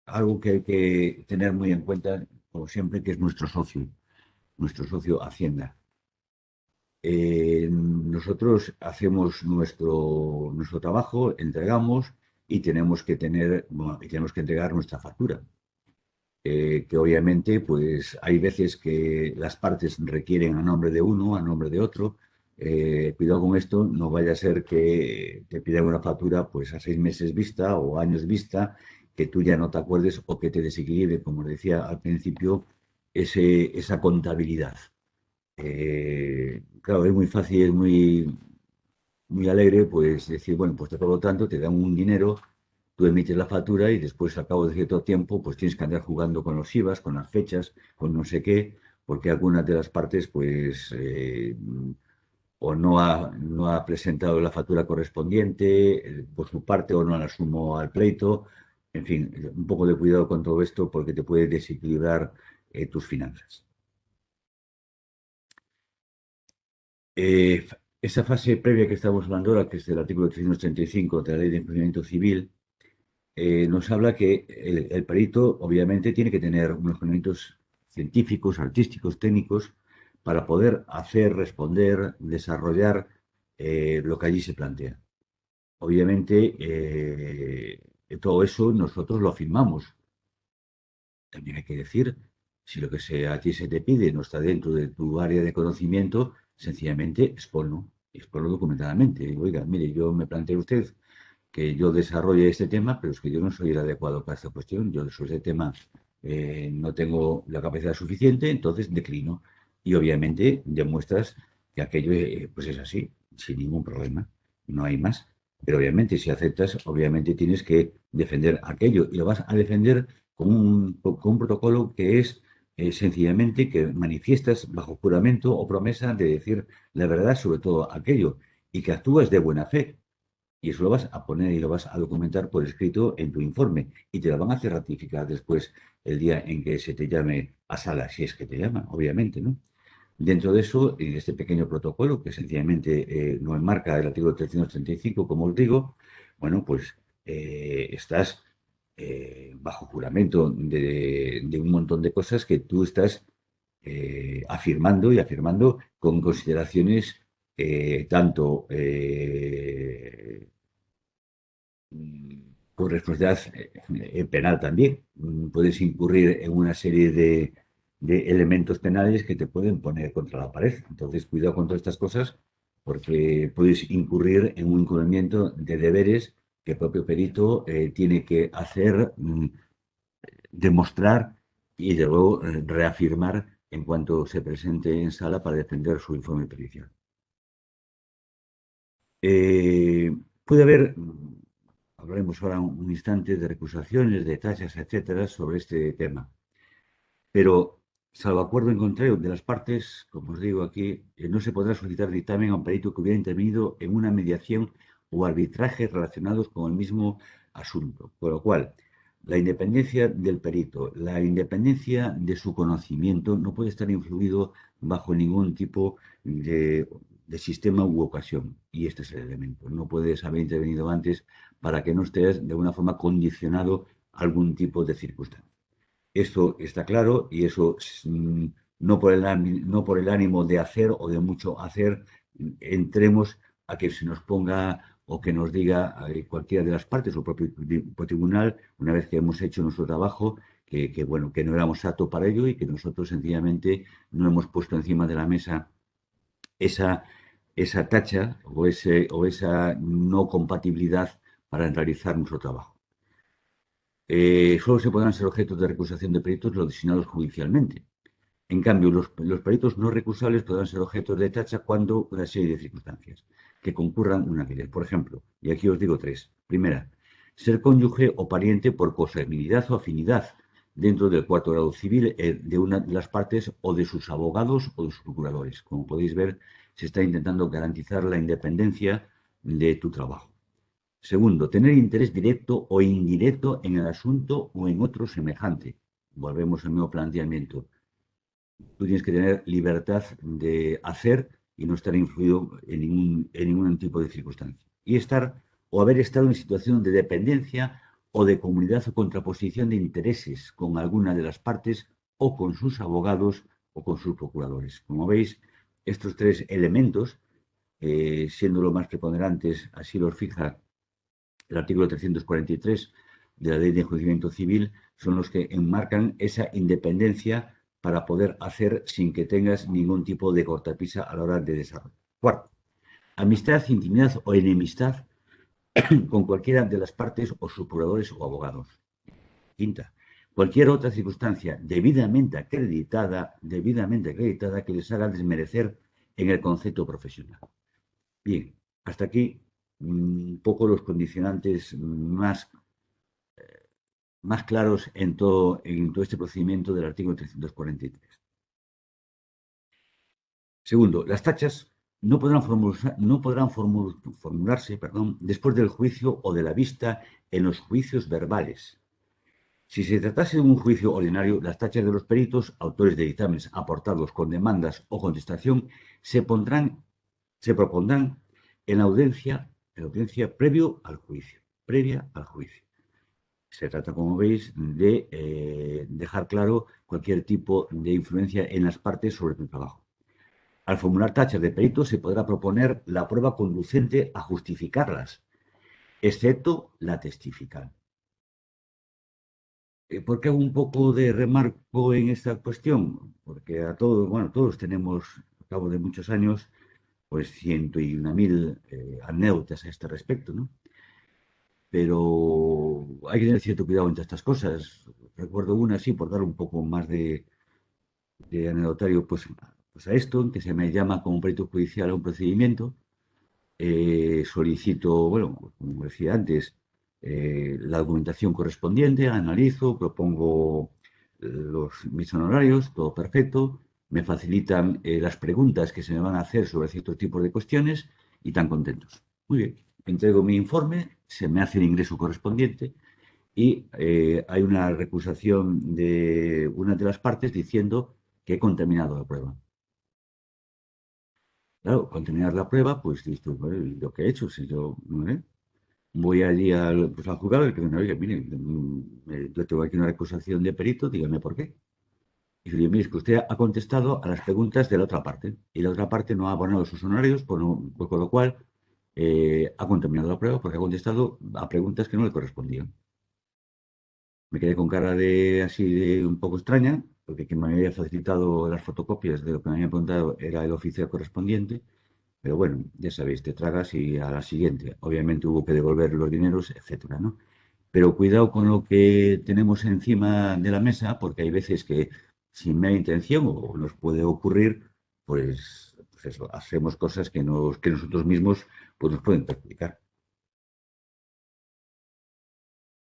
B: hay que tener muy en cuenta, como siempre, que es nuestro socio Hacienda. Nosotros hacemos nuestro trabajo, entregamos y tenemos que bueno, y tenemos que entregar nuestra factura. Que obviamente, pues hay veces que las partes requieren a nombre de uno, a nombre de otro. Cuidado con esto, no vaya a ser que te pidan una factura pues a 6 meses vista o años vista, que tú ya no te acuerdes o que te desequilibre, como decía al principio, esa contabilidad. Claro, es muy fácil, es muy alegre, pues decir, bueno, pues te pago tanto, te dan un dinero, tú emites la factura y después, al cabo de cierto tiempo, pues tienes que andar jugando con los IVAs, con las fechas, con no sé qué, porque algunas de las partes, pues, o no ha presentado la factura correspondiente por su parte o no la asumo al pleito. En fin, un poco de cuidado con todo esto porque te puede desequilibrar tus finanzas. Eh, Esa fase previa que estamos hablando ahora, que es del artículo 335 de la Ley de Enjuiciamiento Civil, nos habla que el perito obviamente tiene que tener unos conocimientos científicos, artísticos, técnicos, para poder hacer, responder, desarrollar lo que allí se plantea. Obviamente, todo eso nosotros lo afirmamos. También hay que decir, si lo que a ti se te pide no está dentro de tu área de conocimiento, sencillamente exponlo documentadamente. Oiga, mire, yo me planteo usted que yo desarrolle este tema, pero es que yo no soy el adecuado para esta cuestión. Yo sobre este tema no tengo la capacidad suficiente, entonces declino. Y obviamente demuestras que aquello pues es así, sin ningún problema. No hay más. Pero obviamente si aceptas, obviamente tienes que defender aquello y lo vas a defender con un protocolo que es sencillamente que manifiestas bajo juramento o promesa de decir la verdad sobre todo aquello y que actúas de buena fe. Y eso lo vas a poner y lo vas a documentar por escrito en tu informe. Y te lo van a hacer ratificar después el día en que se te llame a sala, si es que te llaman, obviamente, ¿no? Dentro de eso, en este pequeño protocolo, que sencillamente no enmarca el artículo 335, como os digo, bueno, pues estás bajo juramento de un montón de cosas que tú estás afirmando y afirmando con consideraciones tanto con responsabilidad penal también. Puedes incurrir en una serie de elementos penales que te pueden poner contra la pared. Entonces, cuidado con todas estas cosas porque puedes incurrir en un incumplimiento de deberes que el propio perito tiene que hacer, demostrar y de luego reafirmar en cuanto se presente en sala para defender su informe pericial. Eh, puede haber, hablaremos ahora un instante de recusaciones, de tachas, etcétera, sobre este tema. Pero, salvo acuerdo en contrario de las partes, como os digo aquí, no se podrá solicitar dictamen a un perito que hubiera intervenido en una mediación o arbitraje relacionados con el mismo asunto. Con lo cual, la independencia del perito, la independencia de su conocimiento no puede estar influido bajo ningún tipo de sistema u ocasión. Y este es el elemento. No puedes haber intervenido antes para que no estés de alguna forma condicionado a algún tipo de circunstancia. Esto está claro y eso no por el ánimo de hacer o de mucho hacer, entremos a que se nos ponga o que nos diga cualquiera de las partes o el propio tribunal, una vez que hemos hecho nuestro trabajo, bueno, que no éramos aptos para ello y que nosotros sencillamente no hemos puesto encima de la mesa esa, esa tacha o esa no compatibilidad para realizar nuestro trabajo. Solo se podrán ser objetos de recusación de peritos los designados judicialmente. En cambio, los peritos no recusables podrán ser objetos de tacha cuando una serie de circunstancias que concurran una de ellas. Por ejemplo, y aquí os digo tres. Primera, ser cónyuge o pariente por consanguinidad o afinidad dentro del cuarto grado civil de una de las partes o de sus abogados o de sus procuradores. Como podéis ver, se está intentando garantizar la independencia de tu trabajo. Segundo, tener interés directo o indirecto en el asunto o en otro semejante. Volvemos al mismo planteamiento. Tú tienes que tener libertad de hacer y no estar influido en ningún tipo de circunstancia. Y estar o haber estado en situación de dependencia o de comunidad o contraposición de intereses con alguna de las partes o con sus abogados o con sus procuradores. Como veis, estos tres elementos, siendo los más preponderantes, así los fija el artículo 343 de la Ley de Enjuiciamiento Civil, son los que enmarcan esa independencia para poder hacer sin que tengas ningún tipo de cortapisa a la hora de desarrollo. Cuarto, amistad, intimidad o enemistad con cualquiera de las partes o sus procuradores o abogados. Quinta, cualquier otra circunstancia debidamente acreditada que les haga desmerecer en el concepto profesional. Bien, hasta aquí un poco los condicionantes más claros en todo este procedimiento del artículo 343. Segundo, las tachas no podrán formularse después del juicio o de la vista en los juicios verbales. Si se tratase de un juicio ordinario, las tachas de los peritos, autores de dictámenes aportados con demandas o contestación, se propondrán en la audiencia previa al juicio. Se trata, como veis, de dejar claro cualquier tipo de influencia en las partes sobre tu trabajo. Al formular tachas de peritos se podrá proponer la prueba conducente a justificarlas, excepto la testifical. ¿Por qué hago un poco de remarco en esta cuestión? Porque todos tenemos, al cabo de muchos años, pues 101.000 anécdotas a este respecto, ¿no? Pero hay que tener cierto cuidado entre estas cosas. Recuerdo una así, por dar un poco más de anecdotario, pues a esto, que se me llama como perito judicial a un procedimiento. Solicito, bueno, como decía antes, la documentación correspondiente, analizo, propongo mis honorarios, todo perfecto, me facilitan las preguntas que se me van a hacer sobre ciertos tipos de cuestiones y tan contentos. Muy bien, entrego mi informe, se me hace el ingreso correspondiente y hay una recusación de una de las partes diciendo que he contaminado la prueba. Claro, con terminar la prueba, pues listo, ¿vale? Lo que he hecho, si yo voy allí al juzgado y que me oiga, mire, yo tengo aquí una recusación de perito, dígame por qué. Y yo digo, mire, es que usted ha contestado a las preguntas de la otra parte y la otra parte no ha abonado sus honorarios, pues con lo cual ha contaminado la prueba porque ha contestado a preguntas que no le correspondían. Me quedé con cara de así de un poco extraña, porque quien me había facilitado las fotocopias de lo que me había preguntado era el oficial correspondiente, pero bueno, ya sabéis, te tragas y a la siguiente. Obviamente hubo que devolver los dineros, etcétera, ¿no? Pero cuidado con lo que tenemos encima de la mesa, porque hay veces que sin mera intención o nos puede ocurrir, pues eso, hacemos cosas que nosotros mismos pues nos pueden perjudicar.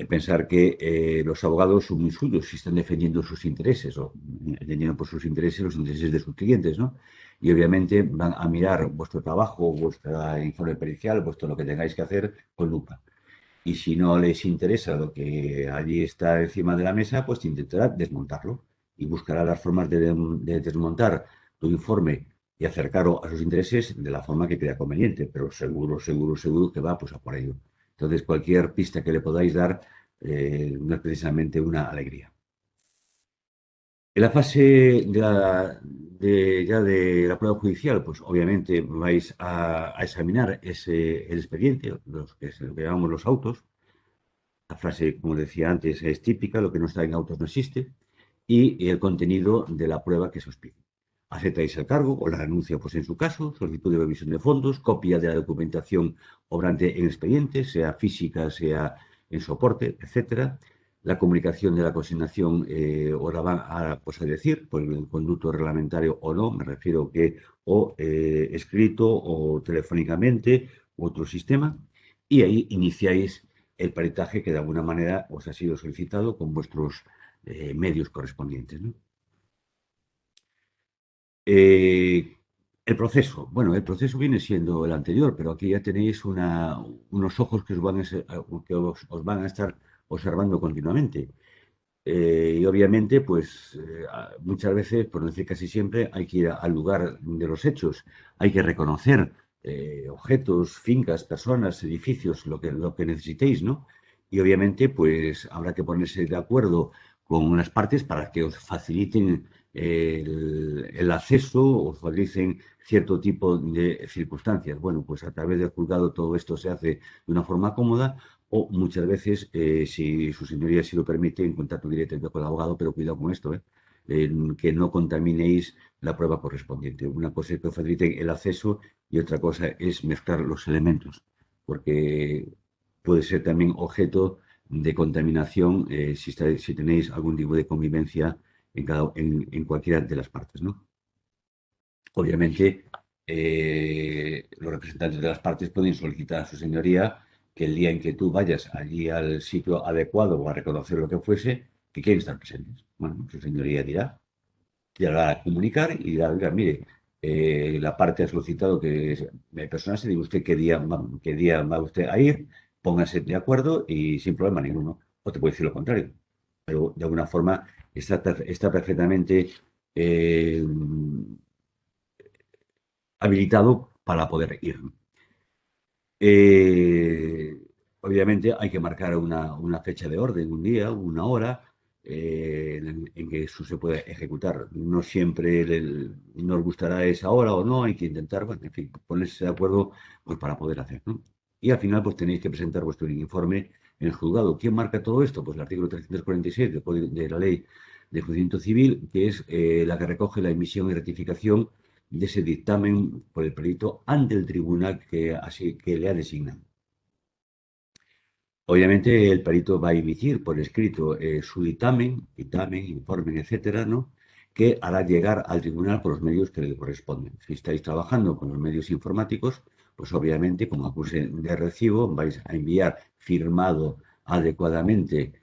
B: Pensar que los abogados son muy suyos si están defendiendo sus intereses o entendiendo por sus intereses los intereses de sus clientes, ¿no? Y obviamente van a mirar vuestro trabajo, vuestro informe pericial, vuestro lo que tengáis que hacer con lupa. Y si no les interesa lo que allí está encima de la mesa, pues intentará desmontarlo y buscará las formas de desmontar tu informe y acercarlo a sus intereses de la forma que crea conveniente, pero seguro, seguro, seguro que va pues a por ello. Entonces, cualquier pista que le podáis dar no es precisamente una alegría. En la fase ya de la prueba judicial, pues obviamente vais a examinar el expediente, lo que llamamos los autos. La frase, como decía antes, es típica, lo que no está en autos no existe, y el contenido de la prueba que se os pide. Aceptáis el cargo o la renuncia, pues en su caso, solicitud de revisión de fondos, copia de la documentación obrante en expediente, sea física, sea en soporte, etcétera. La comunicación de la consignación os la van a decir por el conducto reglamentario o no, me refiero que o escrito o telefónicamente u otro sistema, y ahí iniciáis el peritaje que de alguna manera os ha sido solicitado con vuestros medios correspondientes, ¿no? Eh, el proceso, bueno, el proceso viene siendo el anterior, pero aquí ya tenéis unos ojos que os van a estar observando continuamente. Y obviamente, pues muchas veces, por no decir casi siempre, hay que ir al lugar de los hechos, hay que reconocer objetos, fincas, personas, edificios, lo que necesitéis, ¿no? Y obviamente, pues habrá que ponerse de acuerdo con unas partes para que os faciliten el acceso, os faciliten cierto tipo de circunstancias. Bueno, pues a través del juzgado todo esto se hace de una forma cómoda o muchas veces, si su señoría si lo permite, en contacto directo con el abogado, pero cuidado con esto, en que no contaminéis la prueba correspondiente. Una cosa es que os faciliten el acceso y otra cosa es mezclar los elementos, porque puede ser también objeto de contaminación si tenéis algún tipo de convivencia en cualquiera de las partes, ¿no? Obviamente, los representantes de las partes pueden solicitar a su señoría que el día en que tú vayas allí al sitio adecuado o a reconocer lo que fuese, que quieren estar presentes. Bueno, su señoría dirá, y hará a comunicar y dirá, oiga, mire, la parte ha solicitado que me personase, diga usted qué día va usted a ir, póngase de acuerdo y sin problema ninguno. O te puede decir lo contrario. Pero de alguna forma está perfectamente eh, habilitado para poder ir. Eh, obviamente hay que marcar una fecha de orden, un día, una hora, en que eso se puede ejecutar. No siempre nos gustará esa hora o no, hay que intentar, bueno, en fin, ponerse de acuerdo pues, para poder hacer, ¿no? Y al final pues tenéis que presentar vuestro informe en el juzgado. ¿Quién marca todo esto? Pues el artículo 346 de la Ley de Enjuiciamiento Civil, que es la que recoge la emisión y ratificación de ese dictamen por el perito ante el tribunal que le ha designado. Obviamente el perito va a emitir por escrito su dictamen, informe, etcétera, ¿no? Que hará llegar al tribunal por los medios que le corresponden. Si estáis trabajando con los medios informáticos, pues obviamente como acuse de recibo vais a enviar firmado adecuadamente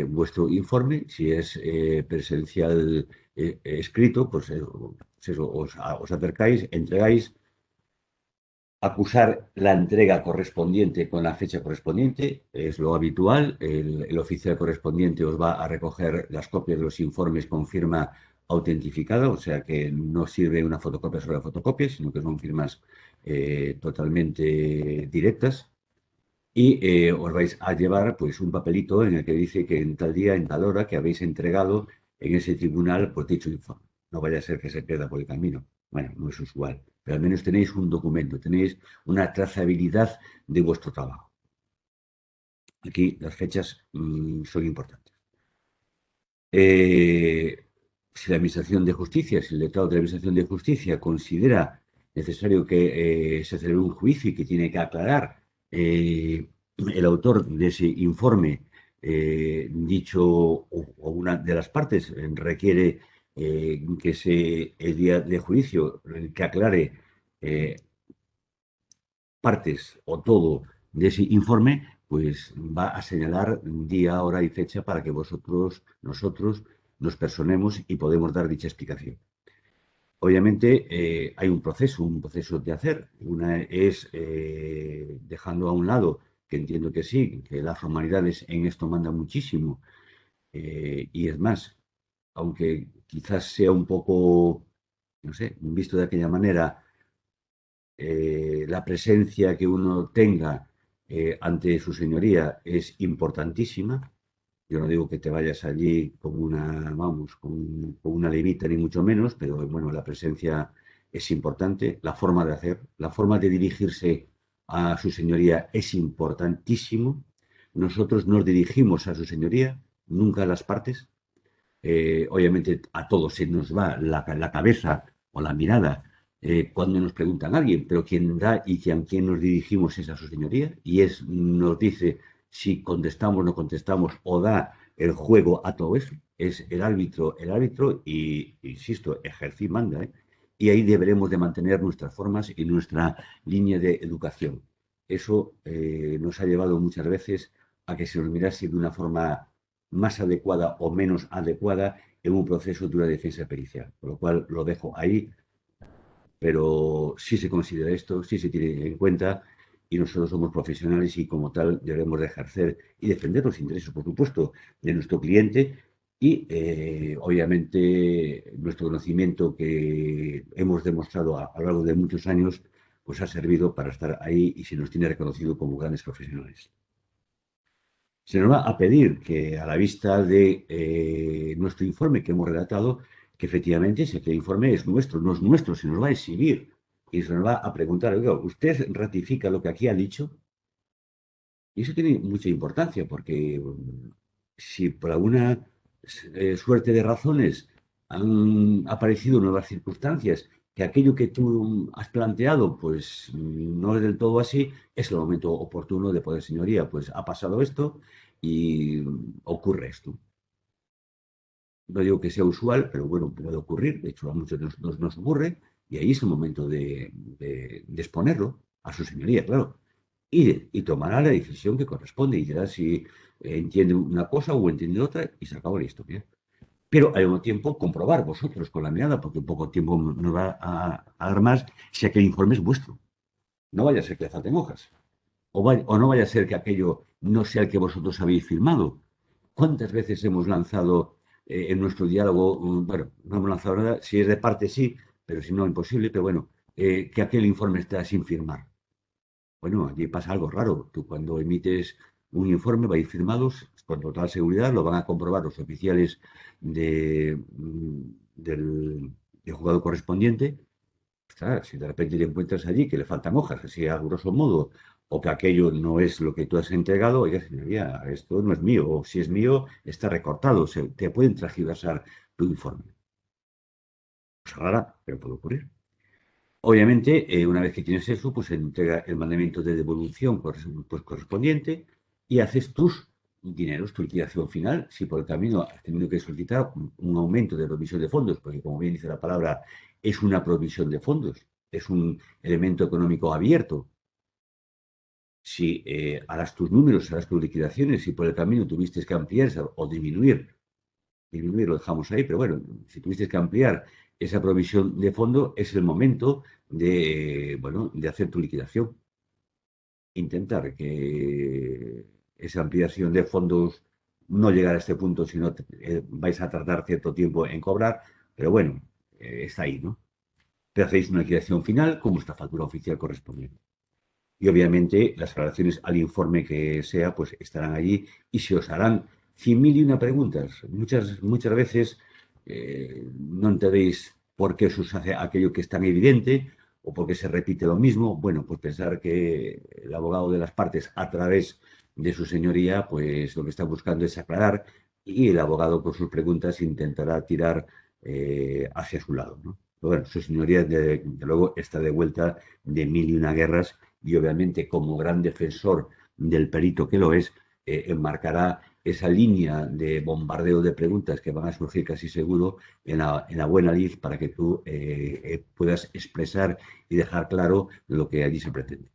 B: vuestro informe. Si es presencial escrito, pues eso, os acercáis, entregáis, acusar la entrega correspondiente con la fecha correspondiente, es lo habitual. El oficial correspondiente os va a recoger las copias de los informes con firma autentificada, o sea que no sirve una fotocopia sobre la fotocopia, sino que son firmas totalmente directas. Y os vais a llevar pues un papelito en el que dice que en tal día, en tal hora, que habéis entregado en ese tribunal por dicho informe. No vaya a ser que se pierda por el camino. Bueno, no es usual, pero al menos tenéis un documento, tenéis una trazabilidad de vuestro trabajo. Aquí las fechas son importantes. si la Administración de Justicia, si el letrado de la Administración de Justicia considera necesario que se celebre un juicio y que tiene que aclarar el autor de ese informe dicho o una de las partes requiere el día de juicio que aclare partes o todo de ese informe, pues va a señalar día, hora y fecha para que nosotros nos personemos y podemos dar dicha explicación. Obviamente hay un proceso de hacer. Una es dejando a un lado, que entiendo que sí, que las humanidades en esto mandan muchísimo, y es más, aunque quizás sea un poco, no sé, visto de aquella manera, la presencia que uno tenga ante su señoría es importantísima. Yo no digo que te vayas allí con vamos, con una levita ni mucho menos, pero bueno, la presencia es importante, la forma de hacer, la forma de dirigirse a su señoría es importantísimo. Nosotros nos dirigimos a su señoría, nunca a las partes. Obviamente a todos se nos va la cabeza o la mirada cuando nos preguntan a alguien, pero quien da y a quien nos dirigimos es a su señoría y nos dice si contestamos o no contestamos o da el juego a todo eso. Es el árbitro y, insisto, ejerce y manda, ¿eh? Y ahí deberemos de mantener nuestras formas y nuestra línea de educación. Eso nos ha llevado muchas veces a que se nos mirase de una forma más adecuada o menos adecuada en un proceso de una defensa pericial. Por lo cual lo dejo ahí, pero sí se considera esto, sí se tiene en cuenta y nosotros somos profesionales y como tal debemos de ejercer y defender los intereses, por supuesto, de nuestro cliente y obviamente nuestro conocimiento que hemos demostrado a lo largo de muchos años pues ha servido para estar ahí y se nos tiene reconocido como grandes profesionales. Se nos va a pedir que a la vista de nuestro informe que hemos redactado, que efectivamente ese informe es nuestro, no es nuestro, se nos va a exhibir y se nos va a preguntar, oiga, ¿usted ratifica lo que aquí ha dicho? Y eso tiene mucha importancia porque si por alguna suerte de razones han aparecido nuevas circunstancias, que aquello que tú has planteado pues no es del todo así, es el momento oportuno de poder, señoría, pues ha pasado esto y ocurre esto. No digo que sea usual, pero bueno, puede ocurrir, de hecho a muchos nos ocurre, y ahí es el momento de exponerlo a su señoría, claro y tomará la decisión que corresponde y dirá si entiende una cosa o entiende otra y se acabó la historia. Pero al mismo tiempo comprobar vosotros con la mirada, porque poco tiempo nos va a dar más, si aquel informe es vuestro. No vaya a ser que le falten hojas. O no vaya a ser que aquello no sea el que vosotros habéis firmado. ¿Cuántas veces hemos lanzado en nuestro diálogo, bueno, no hemos lanzado nada, si es de parte sí, pero si no, imposible, pero bueno, que aquel informe está sin firmar? Bueno, allí pasa algo raro. Tú cuando emites un informe va a ir firmados con total seguridad, lo van a comprobar los oficiales del juzgado correspondiente. Ostras, si de repente te encuentras allí que le faltan hojas, así a grosso modo, o que aquello no es lo que tú has entregado, oiga, señoría, esto no es mío, o si es mío, está recortado, te pueden transgiversar tu informe. Cosa rara, pero puede ocurrir. Obviamente, una vez que tienes eso, pues se entrega el mandamiento de devolución pues, correspondiente y haces tus dineros, tu liquidación final. Si por el camino has tenido que solicitar un aumento de provisión de fondos, porque como bien dice la palabra, es una provisión de fondos, es un elemento económico abierto. Si harás tus números, harás tus liquidaciones, si por el camino tuviste que ampliar o disminuir lo dejamos ahí, pero bueno, si tuviste que ampliar esa provisión de fondo, es el momento bueno, de hacer tu liquidación. Intentar que esa ampliación de fondos no llegara a este punto, sino vais a tardar cierto tiempo en cobrar, pero bueno, está ahí, ¿no? Pero hacéis una liquidación final con vuestra factura oficial correspondiente. Y obviamente las aclaraciones al informe que sea, pues estarán allí y se os harán 100.000 y una preguntas. Muchas veces no entendéis por qué se os hace aquello que es tan evidente o por qué se repite lo mismo. Bueno, pues pensar que el abogado de las partes, a través de su señoría, pues lo que está buscando es aclarar y el abogado con sus preguntas intentará tirar hacia su lado, ¿no? Pero bueno, su señoría, de luego, está de vuelta de mil y una guerras y obviamente como gran defensor del perito que lo es, enmarcará esa línea de bombardeo de preguntas que van a surgir casi seguro en la buena lid para que tú puedas expresar y dejar claro lo que allí se pretende.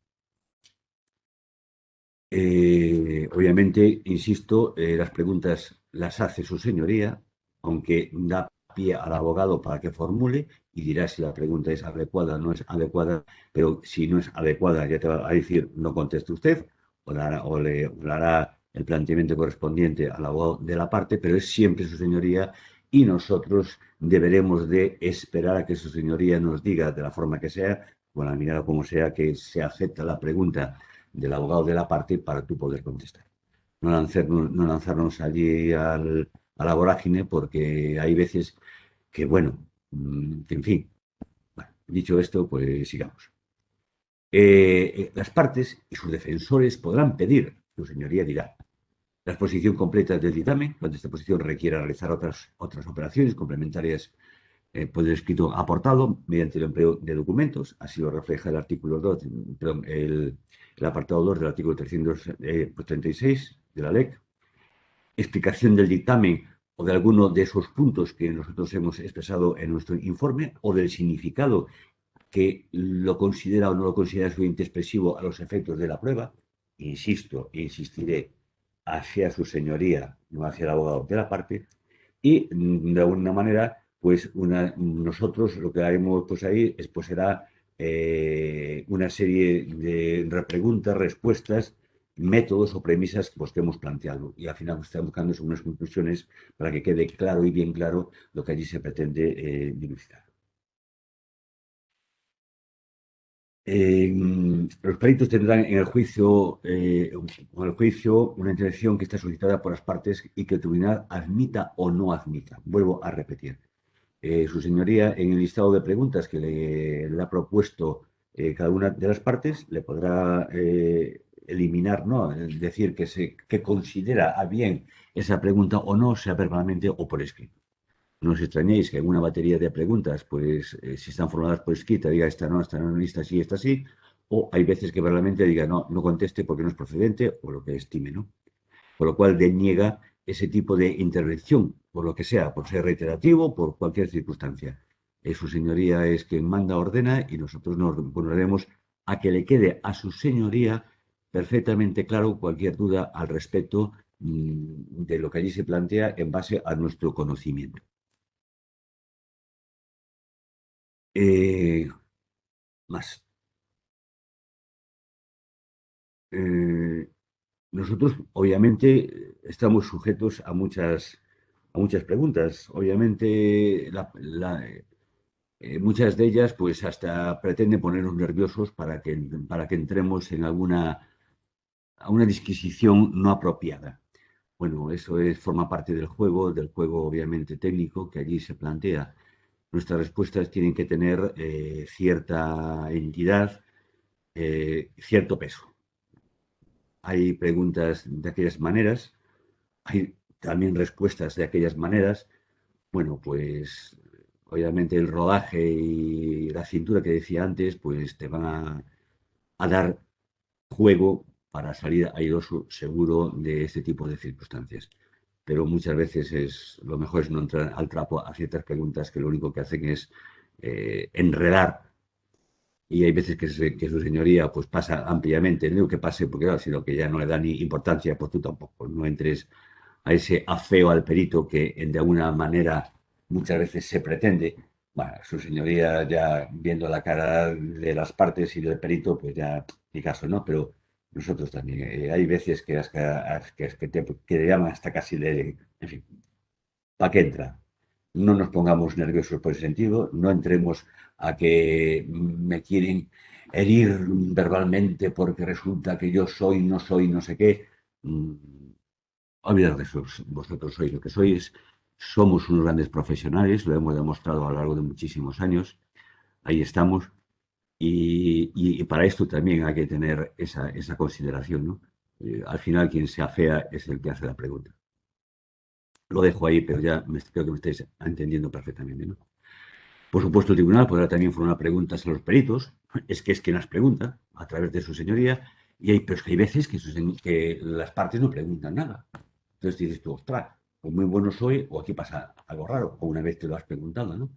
B: Obviamente, insisto, las preguntas las hace su señoría, aunque da pie al abogado para que formule y dirá si la pregunta es adecuada o no es adecuada, pero si no es adecuada ya te va a decir no conteste usted o le hará el planteamiento correspondiente al abogado de la parte, pero es siempre su señoría y nosotros deberemos de esperar a que su señoría nos diga de la forma que sea, con la mirada como sea, que se acepta la pregunta del abogado de la parte para tú poder contestar. No lanzarnos allí a la vorágine porque hay veces que, bueno, en fin, bueno, dicho esto, pues sigamos. Las partes y sus defensores podrán pedir, su señoría dirá, la exposición completa del dictamen, cuando esta exposición requiera realizar otras operaciones complementarias por el escrito aportado mediante el empleo de documentos, así lo refleja el artículo 2, perdón, el apartado 2 del artículo 336 de la LEC. Explicación del dictamen o de alguno de esos puntos que nosotros hemos expresado en nuestro informe o del significado que lo considera o no lo considera suficientemente expresivo a los efectos de la prueba. Insisto e insistiré, hacia su señoría, no hacia el abogado de la parte, y de alguna manera, pues nosotros lo que haremos pues ahí es, pues será una serie de preguntas, respuestas, métodos o premisas pues, que hemos planteado. Y al final pues, estamos buscando unas conclusiones para que quede claro y bien claro lo que allí se pretende dilucidar. Los peritos tendrán en el juicio, una intervención que está solicitada por las partes y que el tribunal admita o no admita. Vuelvo a repetir. Su señoría, en el listado de preguntas que le ha propuesto cada una de las partes, le podrá eliminar, ¿no? Decir que considera a bien esa pregunta o no, sea verbalmente o por escrito. No os extrañéis que en una batería de preguntas, pues si están formuladas por escrita, diga esta no, esta sí, esta sí, o hay veces que verbalmente diga no, no conteste porque no es procedente o lo que estime, ¿no? Por lo cual deniega ese tipo de intervención, por lo que sea, por ser reiterativo, por cualquier circunstancia. Su señoría es quien manda, ordena y nosotros nos poneremos a que le quede a su señoría perfectamente claro cualquier duda al respecto de lo que allí se plantea en base a nuestro conocimiento. Eh, más. Eh, Nosotros, obviamente, estamos sujetos a muchas preguntas. Obviamente, muchas de ellas, pues, hasta pretenden ponernos nerviosos para que entremos en a una disquisición no apropiada. Bueno, eso forma parte del juego obviamente técnico que allí se plantea. Nuestras respuestas tienen que tener cierta entidad, cierto peso. Hay preguntas de aquellas maneras, hay también respuestas de aquellas maneras. Bueno, pues obviamente el rodaje y la cintura que decía antes, pues te van a dar juego para salir airoso seguro de este tipo de circunstancias. Pero muchas veces lo mejor es no entrar al trapo a ciertas preguntas que lo único que hacen es enredar y hay veces que su señoría pues pasa ampliamente, no digo que pase porque claro, sino que ya no le da ni importancia, pues tú tampoco, no entres a ese afeo al perito que de alguna manera muchas veces se pretende. Bueno, su señoría ya viendo la cara de las partes y del perito, pues ya ni caso, ¿no? Pero nosotros también, hay veces que te llaman hasta casi de, en fin, ¿para qué entra? No nos pongamos nerviosos por ese sentido, no entremos a que me quieren herir verbalmente porque resulta que yo soy, no soy, no sé qué. Mm, Olvidad de eso, vosotros sois lo que sois, somos unos grandes profesionales, lo hemos demostrado a lo largo de muchísimos años, ahí estamos, y para esto también hay que tener esa consideración, ¿no? Al final quien se afea es el que hace la pregunta. Lo dejo ahí, pero ya creo que me estáis entendiendo perfectamente, ¿no? Por supuesto, el tribunal podrá también formular preguntas a los peritos, es quien las pregunta a través de su señoría, pero es que hay veces que las partes no preguntan nada. Entonces dices tú, ostras, o muy bueno soy, o aquí pasa algo raro, o una vez te lo has preguntado, ¿no?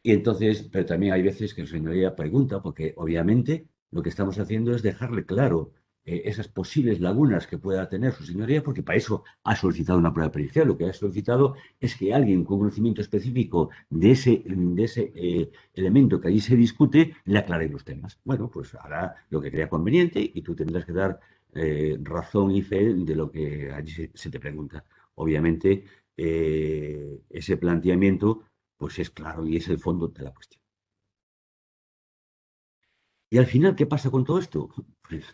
B: Y entonces, pero también hay veces que su señoría pregunta, porque obviamente lo que estamos haciendo es dejarle claro esas posibles lagunas que pueda tener su señoría, porque para eso ha solicitado una prueba pericial. Lo que ha solicitado es que alguien con conocimiento específico de ese elemento que allí se discute le aclare los temas. Bueno, pues hará lo que crea conveniente y tú tendrás que dar razón y fe de lo que allí se te pregunta. Obviamente, ese planteamiento pues es claro y es el fondo de la cuestión. Y al final, ¿qué pasa con todo esto? Pues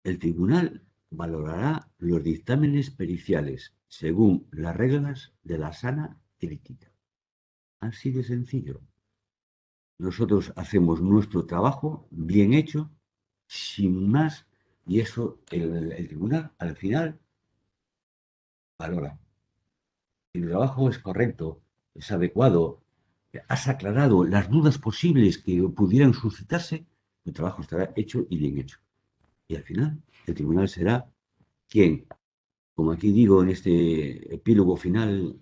B: el tribunal valorará los dictámenes periciales según las reglas de la sana crítica. Así de sencillo. Nosotros hacemos nuestro trabajo bien hecho, sin más, y eso el tribunal al final valora. Si el trabajo es correcto, es adecuado, has aclarado las dudas posibles que pudieran suscitarse, el trabajo estará hecho y bien hecho. Y al final, el tribunal será quien, como aquí digo en este epílogo final,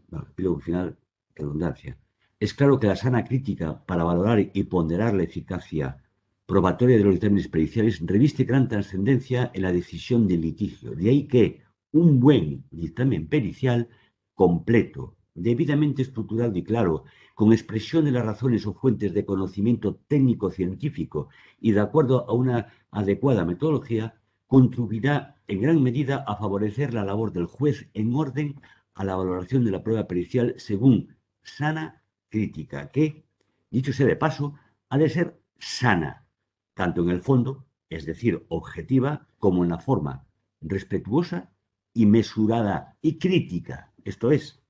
B: redundancia. Es claro que la sana crítica para valorar y ponderar la eficacia probatoria de los dictámenes periciales reviste gran trascendencia en la decisión del litigio. De ahí que un buen dictamen pericial completo, debidamente estructurado y claro, con expresión de las razones o fuentes de conocimiento técnico-científico y de acuerdo a una adecuada metodología, contribuirá en gran medida a favorecer la labor del juez en orden a la valoración de la prueba pericial según sana crítica, que, dicho sea de paso, ha de ser sana, tanto en el fondo, es decir, objetiva, como en la forma, respetuosa y mesurada y crítica, esto es,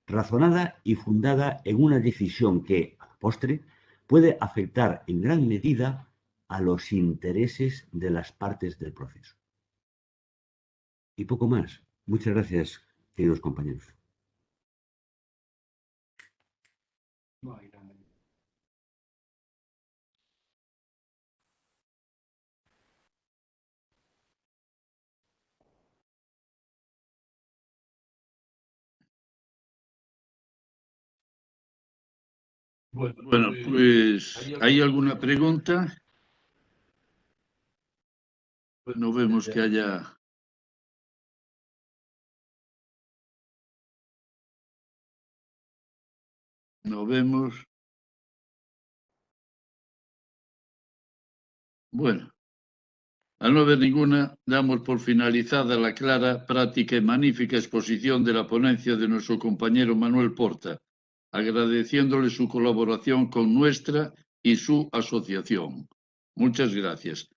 B: razonada y fundada en una decisión que, a la postre, puede afectar en gran medida a los intereses de las partes del proceso. Y poco más. Muchas gracias, queridos compañeros.
A: Bueno, pues, ¿hay alguna pregunta? Pues no vemos que haya... No vemos. Bueno, al no haber ninguna, damos por finalizada la clara, práctica y magnífica exposición de la ponencia de nuestro compañero Manuel Porta, agradeciéndole su colaboración con nuestra y su asociación. Muchas gracias.